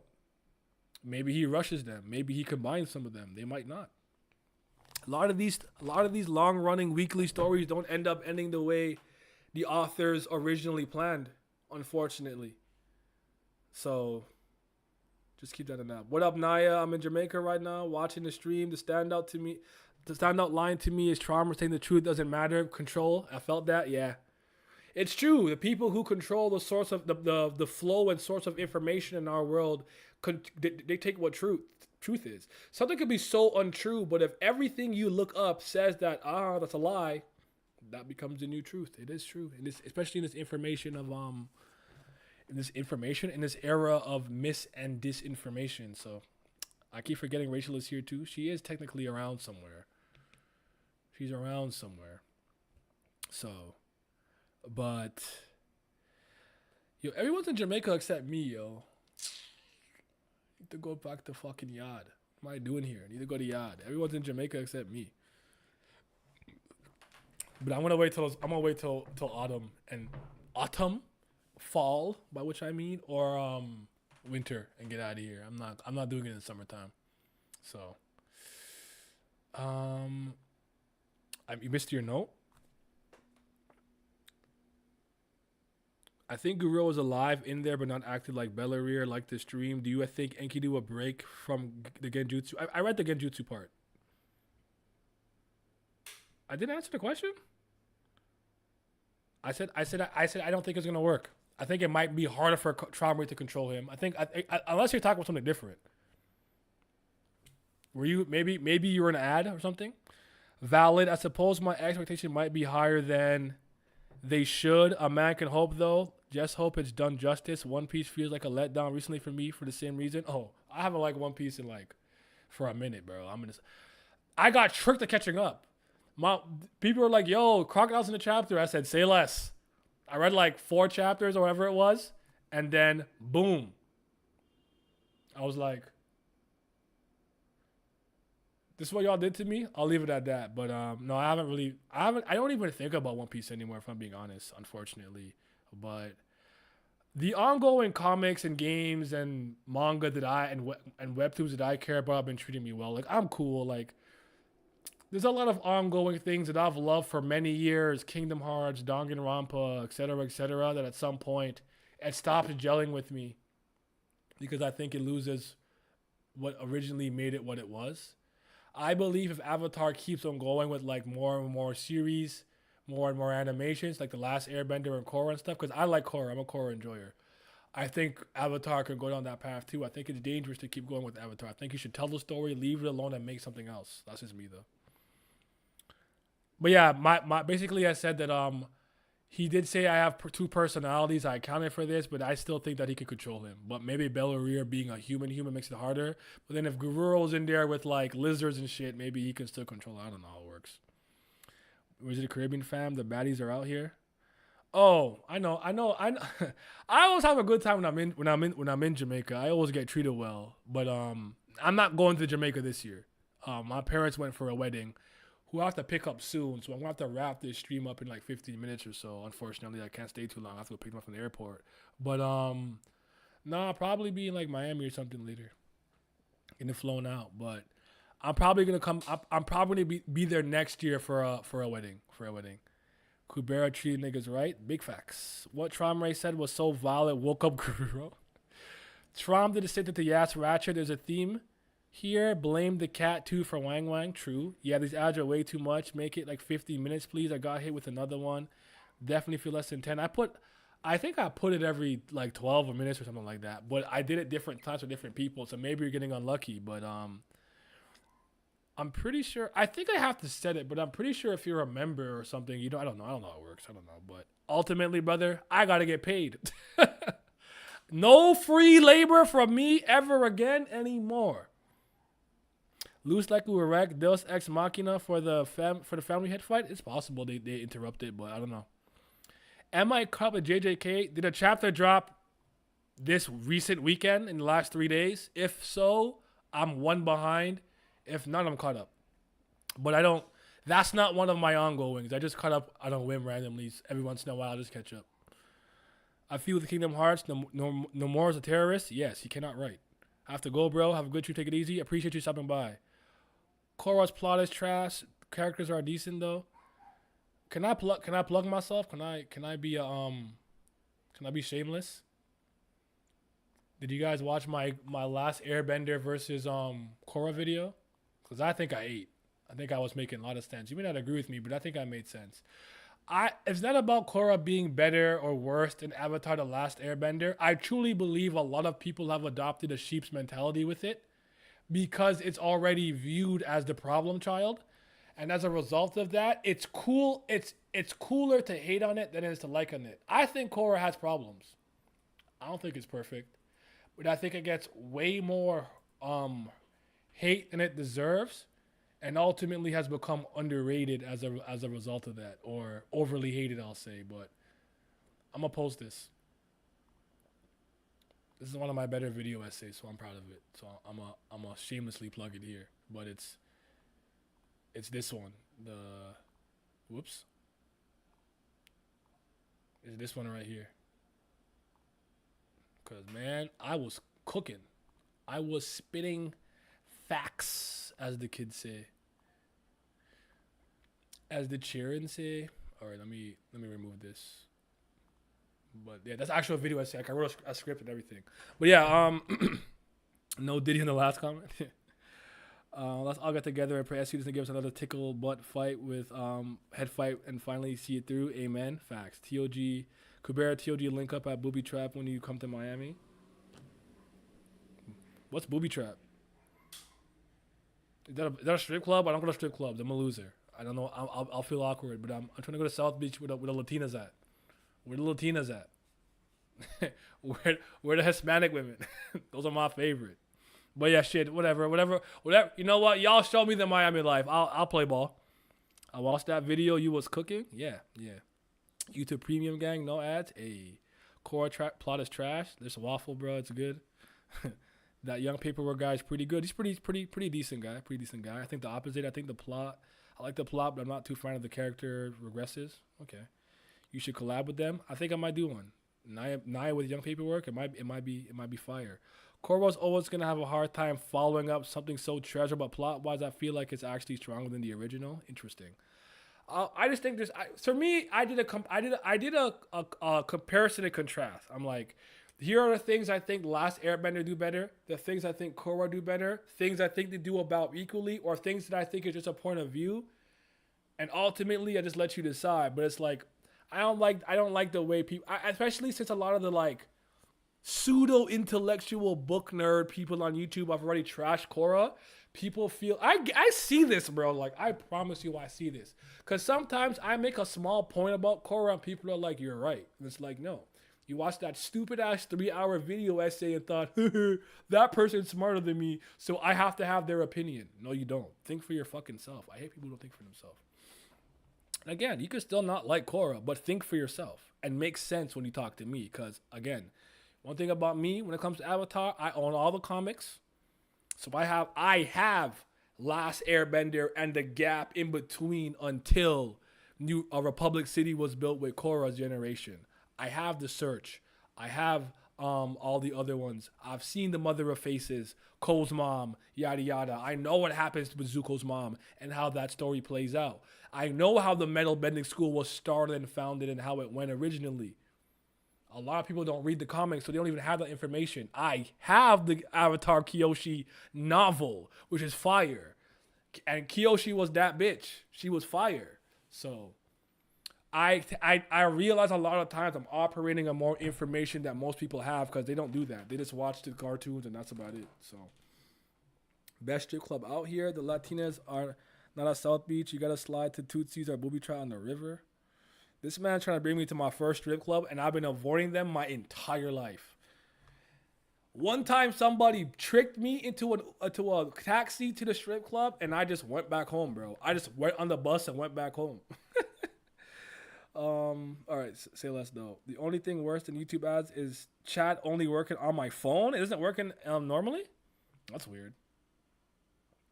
Maybe he rushes them. Maybe he combines some of them. They might not. A lot of these long-running weekly stories don't end up ending the way the authors originally planned, unfortunately. So just keep that in mind. What up, Naya? I'm in Jamaica right now, watching the stream. The standout line to me is Traumer saying the truth doesn't matter. Control. I felt that. Yeah, it's true. The people who control the source of the flow and source of information in our world, they take what truth is. Something could be so untrue, but if everything you look up says that that's a lie, that becomes the new truth. It is true, and especially in this information of in this era of mis and disinformation. So I keep forgetting Rachel is here too. She is technically around somewhere. She's around somewhere. So, but yo, everyone's in Jamaica except me, yo. Need to go back to fucking Yard. What am I doing here? I need to go to Yard. Everyone's in Jamaica except me. But I'm gonna wait till autumn and fall, by which I mean, or winter and get out of here. I'm not doing it in the summertime. So you missed your note. I think Guru was alive in there, but not acted like Bellarir like the stream. Do you think Enkidu a break from the Genjutsu? I read the Genjutsu part. I didn't answer the question. I said I don't think it's gonna work. I think it might be harder for Traumerei to control him. Unless you're talking about something different. Were you maybe you were an ad or something? Valid. I suppose my expectation might be higher than they should. A man can hope though. Just hope it's done justice. One Piece feels like a letdown recently for me for the same reason. Oh, I haven't liked One Piece in for a minute, bro. I got tricked to catching up. People were like, yo, Crocodile's in the chapter. I said, say less. I read 4 chapters or whatever it was, and then boom. I was like, this is what y'all did to me? I'll leave it at that. But no, I don't even think about One Piece anymore, if I'm being honest, unfortunately. But the ongoing comics and games and manga and webtoons that I care about have been treating me well. I'm cool. There's a lot of ongoing things that I've loved for many years, Kingdom Hearts, Danganronpa, etc., that at some point it stops gelling with me because I think it loses what originally made it what it was. I believe if Avatar keeps on going with more and more series, more and more animations, like The Last Airbender and Korra and stuff, because I like Korra, I'm a Korra enjoyer. I think Avatar can go down that path too. I think it's dangerous to keep going with Avatar. I think you should tell the story, leave it alone, and make something else. That's just me though. But yeah, my basically I said that he did say I have 2 personalities. I accounted for this, but I still think that he could control him. But maybe Bellarir being a human makes it harder. But then if Gururo's in there with lizards and shit, maybe he can still control it. I don't know how it works. Was it a Caribbean fam? The baddies are out here. Oh, I know. I always have a good time when I'm in Jamaica. I always get treated well. But I'm not going to Jamaica this year. My parents went for a wedding, who I have to pick up soon. So I'm gonna have to wrap this stream up in 15 minutes or so. Unfortunately, I can't stay too long. I have to go pick them up from the airport. But I'll probably be in Miami or something later. Getting flown out, but I'm probably gonna come. I'm probably gonna be there next year for a wedding. Kubera treated niggas right. Big facts. What Traumerei said was so violent. Woke up Guru. Traum did a statement to Yas Ratchet. There's a theme here. Blame the cat too for Wang Wang. True. Yeah, these ads are way too much. Make it 50 minutes, please. I got hit with another one. Definitely feel less than 10. I think I put it every 12 minutes or something like that. But I did it different times for different people. So maybe you're getting unlucky. But I'm pretty sure. I think I have to set it, but I'm pretty sure if you're a member or something, I don't know. I don't know how it works. I don't know. But ultimately, brother, I gotta get paid. No free labor from me ever again anymore. Loose like we were wrecked. Deus Ex Machina for the family head fight. It's possible they interrupted, but I don't know. Am I caught up with JJK? Did a chapter drop this recent weekend in the last 3 days? If so, I'm 1 behind. If not, I'm caught up. But I don't. That's not one of my ongoings. I just caught up on a whim randomly. Every once in a while, I'll just catch up. I feel with Kingdom Hearts. No more as a terrorist. Yes, he cannot write. I have to go, bro. Have a good trip. Take it easy. Appreciate you stopping by. Korra's plot is trash. Characters are decent though. Can I plug myself? Can I be shameless? Did you guys watch my last Airbender versus Korra video? Because I think I ate. I think I was making a lot of sense. You may not agree with me, but I think I made sense. It's not about Korra being better or worse than Avatar The Last Airbender. I truly believe a lot of people have adopted a sheep's mentality with it because it's already viewed as the problem child. And as a result of that, it's cool. It's cooler to hate on it than it is to like on it. I think Korra has problems. I don't think it's perfect. But I think it gets way more hate than it deserves. and ultimately has become underrated as a result of that, or overly hated, I'll say. But I'm gonna post this. This is one of my better video essays, so I'm proud of it. So I'm a shamelessly plug it here, but it's this one. The whoops. It's this one right here. Cause man, I was cooking. I was spitting facts, as the kids say. As the cheering say. All right, let me remove this. But yeah, that's actual video essay. Like I wrote a script and everything. But yeah, no Diddy in the last comment. Let's all get together and pray SU to give us another tickle butt fight with head fight and finally see it through. Amen. Facts. TOG, Kubera TOG link up at Booby Trap when you come to Miami. What's Booby Trap? Is that a strip club? I don't go to strip clubs. I'm a loser. I don't know. I'll feel awkward, but I'm trying to go to South Beach where the Latinas at. Where the Latinas at? where the Hispanic women? Those are my favorite. But yeah, shit, whatever. You know what? Y'all show me the Miami life. I'll play ball. I watched that video you was cooking. Yeah. YouTube Premium Gang, no ads. A core plot is trash. There's a waffle, bro. It's good. That young paperwork guy is pretty good. He's pretty decent guy. I think the opposite. I like the plot, but I'm not too fan of the character regresses. Okay. You should collab with them. I think I might do one. Naya with young paperwork. It might be fire. Corvo's always gonna have a hard time following up something so treasure, but plot wise, I feel like it's actually stronger than the original. Interesting. I just think there's. For me, I did a comparison and contrast. I'm like, here are the things I think Last Airbender do better, the things I think Korra do better, things I think they do about equally, or things that I think is just a point of view. And ultimately, I just let you decide. But it's like, I don't like the way people, especially since a lot of the like pseudo intellectual book nerd people on YouTube have already trashed Korra. People feel I see this, bro. Like I promise you, I see this. Cause sometimes I make a small point about Korra and people are like, "You're right." And it's like, no. You watched that stupid ass 3-hour video essay and thought, that person's smarter than me, so I have to have their opinion. No, you don't. Think for your fucking self. I hate people who don't think for themselves. And again, you can still not like Korra, but think for yourself and make sense when you talk to me. Because again, one thing about me when it comes to Avatar, I own all the comics. So I have Last Airbender and the gap in between until a Republic City was built with Korra's generation. I have the Search. I have all the other ones. I've seen the Mother of Faces, Cole's mom, yada yada. I know what happens with Zuko's mom and how that story plays out. I know how the metal bending school was started and founded and how it went originally. A lot of people don't read the comics, so they don't even have that information. I have the Avatar Kyoshi novel, which is fire. And Kyoshi was that bitch. She was fire. So I realize a lot of times I'm operating on more information that most people have because they don't do that. They just watch the cartoons and that's about it. So best strip club out here. The Latinas are not at South Beach. You got to slide to Tootsie's or Booby Trap on the river. This man trying to bring me to my first strip club, and I've been avoiding them my entire life. One time, somebody tricked me into a taxi to the strip club, and I just went back home, bro. I just went on the bus and went back home. All right, say less though. The only thing worse than YouTube ads is chat only working on my phone. It isn't working normally. That's weird.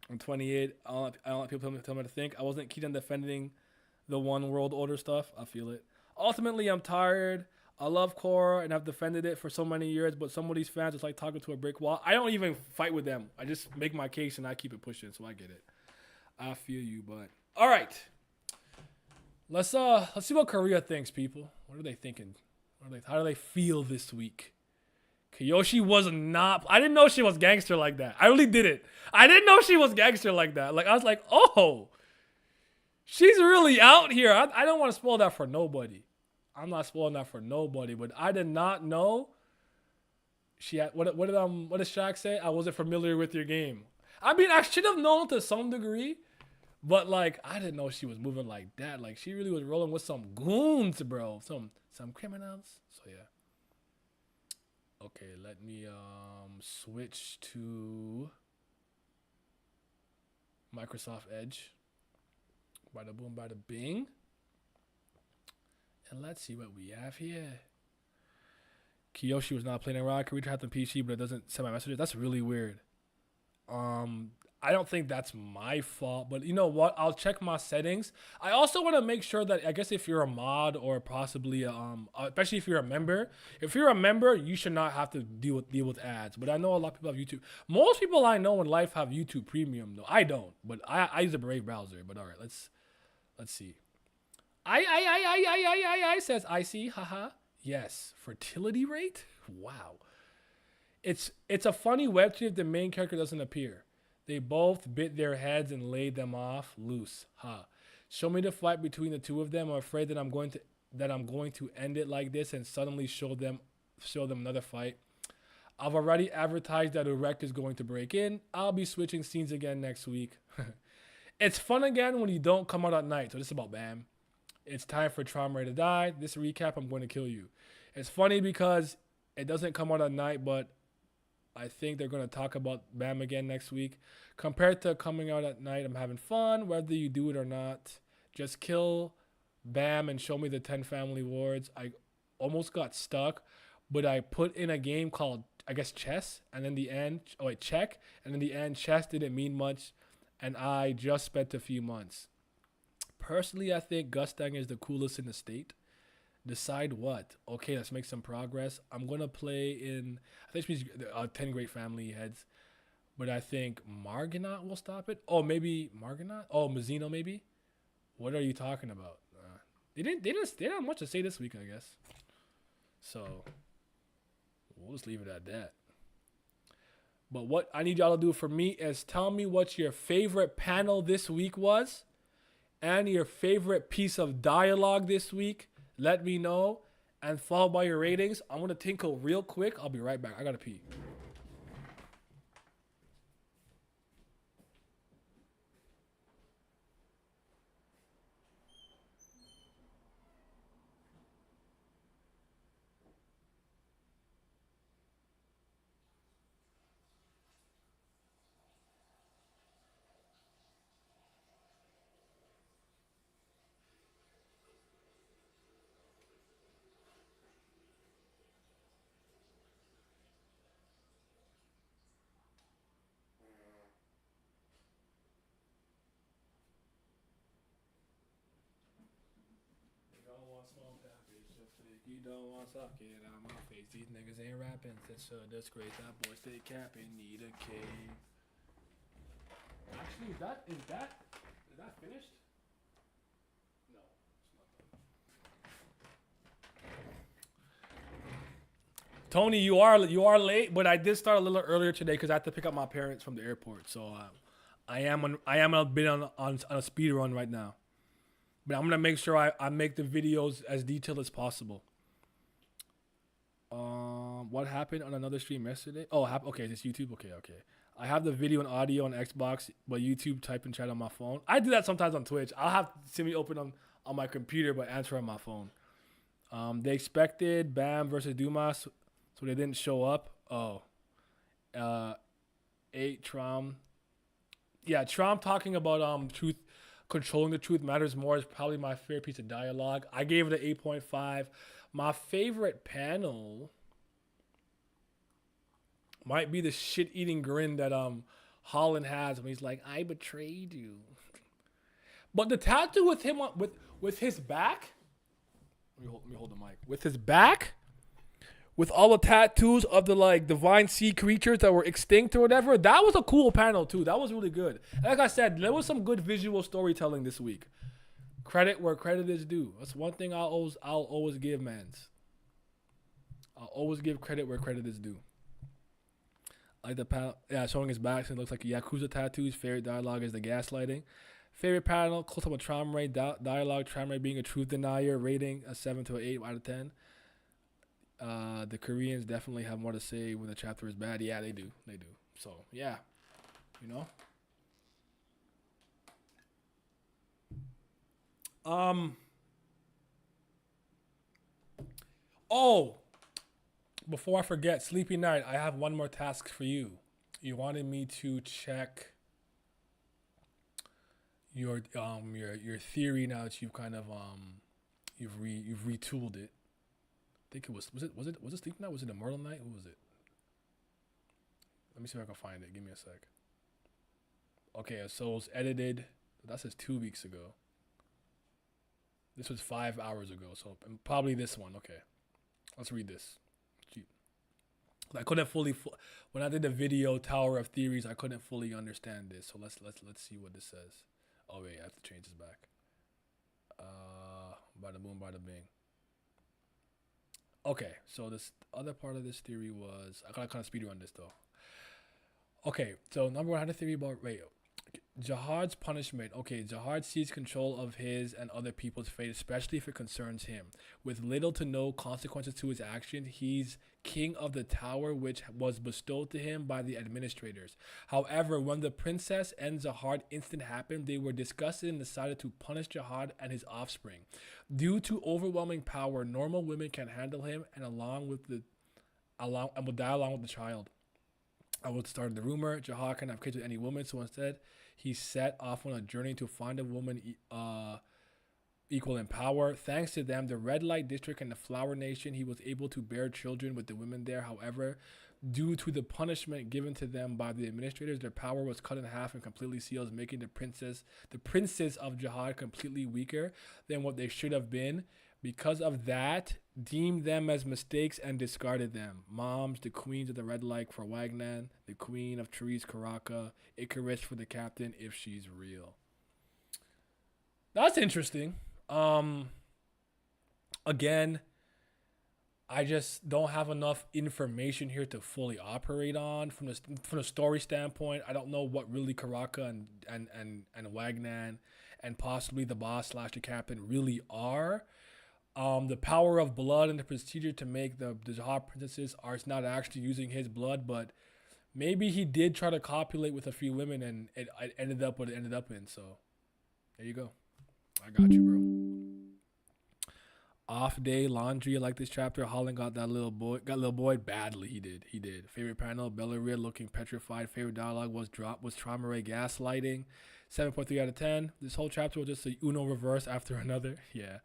I'm 28. I don't like people tell me to think. I wasn't keen on defending the one world order stuff. I feel it. Ultimately, I'm tired. I love Korra and I've defended it for so many years, but some of these fans it's like talking to a brick wall. I don't even fight with them. I just make my case and I keep it pushing, so I get it. I feel you, but all right. Let's see what Korea thinks, people. What are they thinking? How do they feel this week? Kyoshi was not. I didn't know she was gangster like that. I really didn't. I didn't know she was gangster like that. Like I was like, oh. She's really out here. I don't want to spoil that for nobody. I'm not spoiling that for nobody, but I did not know she had what did Shaq say? I wasn't familiar with your game. I mean, I should have known to some degree, but like I didn't know she was moving like that. Like she really was rolling with some goons, bro. Some criminals. So yeah. Okay, let me switch to Microsoft Edge. Bada boom, bada bing. And let's see what we have here. Kiyoshi was not playing in Rocket. We tried the PC, but it doesn't send my messages. That's really weird. I don't think that's my fault, but you know what? I'll check my settings. I also want to make sure that I guess if you're a mod or possibly especially if you're a member, you should not have to deal with ads. But I know a lot of people have YouTube. Most people I know in life have YouTube Premium though. I don't, but I use a Brave browser. But all right, let's see. I says I see. Haha. Yes, fertility rate. Wow. It's a funny webtoon if the main character doesn't appear. They both bit their heads and laid them off loose. Show me the fight between the two of them. I'm afraid that I'm going to end it like this and suddenly show them another fight. I've already advertised that a wreck is going to break in. I'll be switching scenes again next week. It's fun again when you don't come out at night. So this is about Bam. It's time for Traumerei to die. This recap, I'm going to kill you. It's funny because it doesn't come out at night, but I think they're going to talk about Bam again next week. Compared to coming out at night, I'm having fun, whether you do it or not. Just kill Bam and show me the 10 family wards. I almost got stuck, but I put in a game called, I guess, chess. And in the end, check. And in the end, chess didn't mean much. And I just spent a few months. Personally, I think Gustang is the coolest in the state. Decide what? Okay, let's make some progress. I'm going to play in, I think it's 10 great family heads. But I think Margonaut will stop it. Oh, maybe Margonaut? Oh, Mazzino maybe? What are you talking about? They didn't have much to say this week, I guess. So, we'll just leave it at that. But what I need y'all to do for me is tell me what your favorite panel this week was. And your favorite piece of dialogue this week. Let me know. And followed by your ratings. I'm going to tinkle real quick. I'll be right back. I got to pee. You don't want to suck it out my face. These niggas ain't rapping. That's great. That boy stay capping. Need a K. Actually, is that finished? No, it's not done. Tony, you are late, but I did start a little earlier today because I had to pick up my parents from the airport. So I am a bit on a speed run right now. But I'm gonna make sure I make the videos as detailed as possible. What happened on another stream yesterday? Oh, okay, it's YouTube. Okay. I have the video and audio on Xbox, but YouTube type and chat on my phone. I do that sometimes on Twitch. I'll have Simi open on my computer, but answer on my phone. They expected Bam versus Dumas, so they didn't show up. 8 Traum. Yeah, Traum talking about truth. Controlling the Truth Matters More is probably my favorite piece of dialogue. I gave it an 8.5. My favorite panel might be the shit-eating grin that Holland has when he's like, "I betrayed you." But the tattoo with him with his back. Let me hold the mic. With his back, with all the tattoos of the like divine sea creatures that were extinct or whatever, that was a cool panel too. That was really good. And like I said, there was some good visual storytelling this week. Credit where credit is due. That's one thing I'll always give mans. I'll always give credit where credit is due. Like the panel, yeah, showing his back, so it looks like Yakuza tattoos. Favorite dialogue is the gaslighting. Favorite panel, close up with Traumerei dialogue. Traumerei being a truth denier. Rating a 7 to an 8 out of 10. The Koreans definitely have more to say when the chapter is bad. Yeah, they do. So yeah, you know. Oh, before I forget, Sleepy Night, I have one more task for you. You wanted me to check your theory now that you've kind of you've retooled it. I think it was it Sleep Night? Was it Immortal Night? Who was it? Let me see if I can find it. Give me a sec. Okay, so it was edited. That says 2 weeks ago. This was 5 hours ago, so probably this one. Okay, let's read this. I couldn't fully when I did the video Tower of Theories. I couldn't fully understand this, so let's see what this says. Oh wait, I have to change this back. Bada boom, bada bing. Okay, so this other part of this theory was I gotta kind of speed run this though. Okay, so number one, I had a theory about Jihad's punishment. Okay, Jihad sees control of his and other people's fate, especially if it concerns him. With little to no consequences to his actions, he's king of the tower, which was bestowed to him by the administrators. However, when the princess and Jihad incident happened, they were disgusted and decided to punish Jihad and his offspring. Due to overwhelming power, normal women can handle him, and will die along with the child. I would start the rumor Jihad can have kids with any woman, so instead he set off on a journey to find a woman equal in power. Thanks to them, the Red Light District and the Flower Nation, he was able to bear children with the women there. However, due to the punishment given to them by the administrators, their power was cut in half and completely sealed, making the princes of Jihad completely weaker than what they should have been. Because of that, deemed them as mistakes and discarded them. Moms, the queens of the Red Light for Wagner, the queen of trees, Karaka, Icarus for the captain, if she's real. That's interesting. Again, I just don't have enough information here to fully operate on from the story standpoint. I don't know what really Karaka and Wagner and possibly the boss / the captain really are. The power of blood and the procedure to make the Jihad princesses are not actually using his blood, but maybe he did try to copulate with a few women and it ended up what it ended up in. So there you go. I got you, bro. Off day laundry. I like this chapter. Holland got little boy badly. He did. Favorite panel, Belleria looking petrified. Favorite dialogue was Traumerei gaslighting. 7.3 out of 10. This whole chapter was just a Uno reverse after another. Yeah.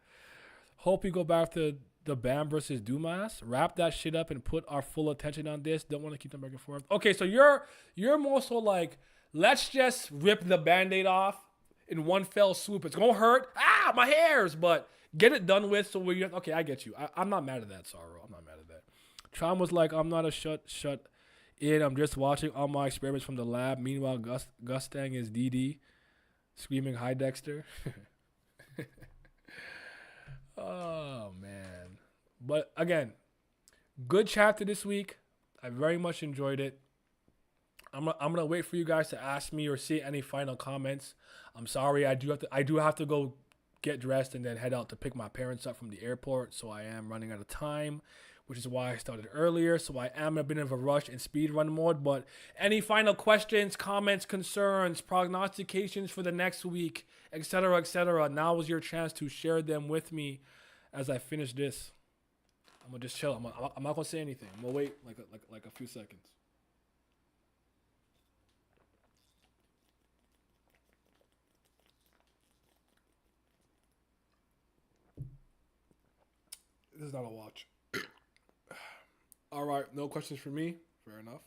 Hope we go back to the Bam versus Dumas. Wrap that shit up and put our full attention on this. Don't want to keep them back and forth. Okay, so you're more so like, let's just rip the Band-Aid off in one fell swoop. It's gonna hurt. My hairs, but get it done with. So okay, I get you. I'm not mad at that, Sorrow. I'm not mad at that. Traum was like, I'm not a shut in. I'm just watching all my experiments from the lab. Meanwhile, Gustang is DD screaming, "Hi, Dexter." Oh, man. But again, good chapter this week. I very much enjoyed it. I'm gonna wait for you guys to ask me or see any final comments. I'm sorry, I do have to go get dressed and then head out to pick my parents up from the airport. So I am running out of time, which is why I started earlier. So I am a bit of a rush in speed run mode. But any final questions, comments, concerns, prognostications for the next week, etc., etc. Now is your chance to share them with me as I finish this. I'm gonna just chill. I'm not gonna say anything. I'm gonna wait like a few seconds. This is not a watch. All right, no questions for me. Fair enough.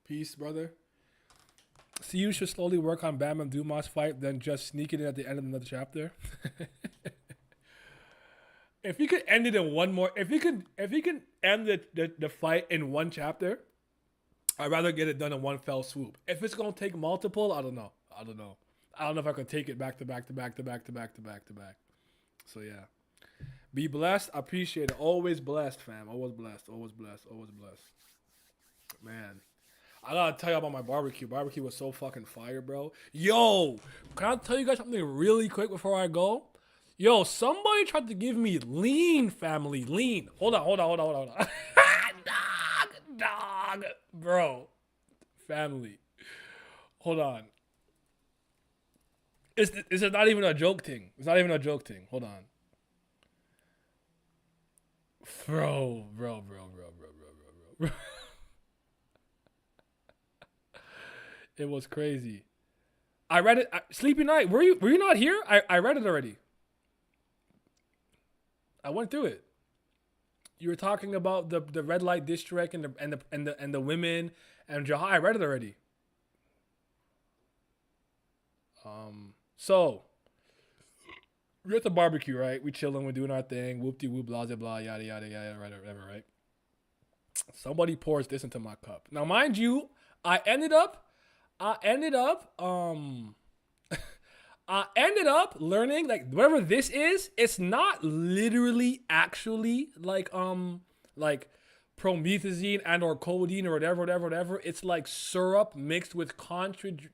Peace, brother. So you should slowly work on Bam and Dumas fight, then just sneak it in at the end of another chapter. If you could end it in one more, if you can end the fight in one chapter, I'd rather get it done in one fell swoop. If it's gonna take multiple, I don't know. I don't know if I could take it back to back. So yeah. Be blessed. I appreciate it. Always blessed, fam. Always blessed. Man. I gotta tell you about my barbecue. Barbecue was so fucking fire, bro. Yo, can I tell you guys something really quick before I go? Yo, somebody tried to give me lean, family. Lean. Hold on. Dog. Bro. Family. Hold on. It's not even a joke thing. Hold on. Bro. It was crazy. I read it. Sleepy Night. Were you not here? I read it already. I went through it. You were talking about the red light district and the women and Jahai. I read it already. So we're at the barbecue, right? We chilling, we're doing our thing. Whoop de whoop, blah blah blah, yada yada yada, whatever, right? Somebody pours this into my cup. Now, mind you, I ended up learning like whatever this is, it's not literally actually like promethazine and or codeine or whatever. It's like syrup mixed with concentrated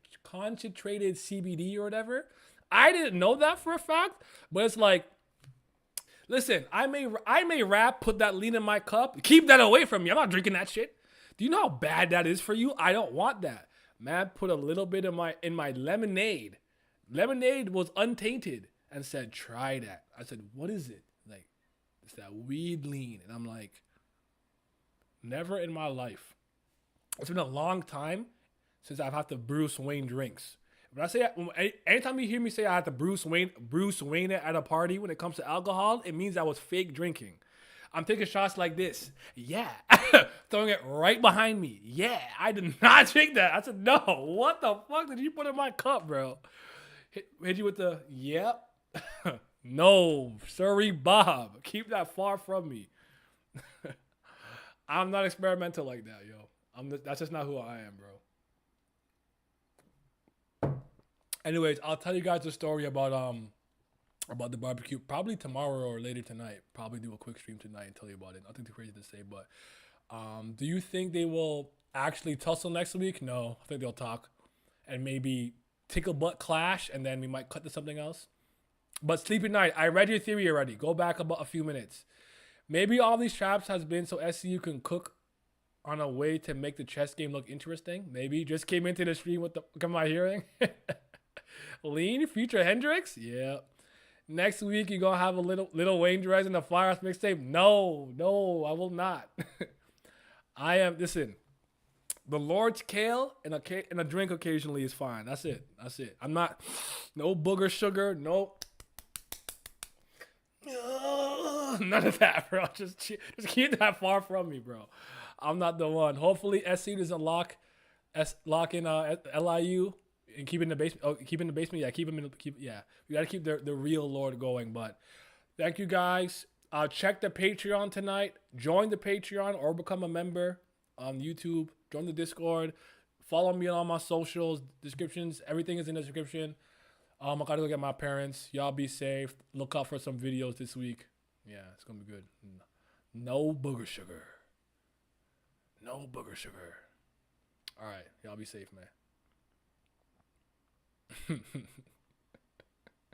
CBD or whatever. I didn't know that for a fact, but it's like, listen, I may rap, put that lean in my cup, keep that away from me. I'm not drinking that shit. Do you know how bad that is for you? I don't want that. Man put a little bit in my lemonade. Lemonade was untainted and said, try that. I said, what is it? Like, it's that weed lean. And I'm like, never in my life. It's been a long time since I've had to Bruce Wayne drinks. When I say, anytime you hear me say I had to Bruce Wayne it at a party when it comes to alcohol, it means I was fake drinking. I'm taking shots like this. Yeah. Throwing it right behind me. Yeah. I did not drink that. I said, no. What the fuck did you put in my cup, bro? Hit you with the, yep. No. Sorry, Bob. Keep that far from me. I'm not experimental like that, yo. That's just not who I am, bro. Anyways, I'll tell you guys a story about the barbecue probably tomorrow or later tonight. Probably do a quick stream tonight and tell you about it. Nothing too crazy to say, but do you think they will actually tussle next week? No, I think they'll talk and maybe tickle butt clash, and then we might cut to something else. But Sleepy Night, I read your theory already. Go back about a few minutes. Maybe all these traps has been so SCU can cook on a way to make the chess game look interesting. Maybe just came into the stream with the come my hearing. Lean future Hendrix? Yeah. Next week you gonna have a little Wayne Dress in the Firehouse mixtape? No, I will not. I am listen. The Lord's kale and a drink occasionally is fine. That's it. I'm not no booger sugar, no none of that, bro. Just keep that far from me, bro. I'm not the one. Hopefully SC doesn't lock in LIU. And keep it in the basement. Oh, keep it in the basement. Yeah, yeah. We gotta keep the real Lord going. But thank you guys. Check the Patreon tonight. Join the Patreon or become a member on YouTube. Join the Discord. Follow me on all my socials, descriptions. Everything is in the description. I gotta look at my parents. Y'all be safe. Look out for some videos this week. Yeah, it's gonna be good. No booger sugar. No booger sugar. All right, y'all be safe, man.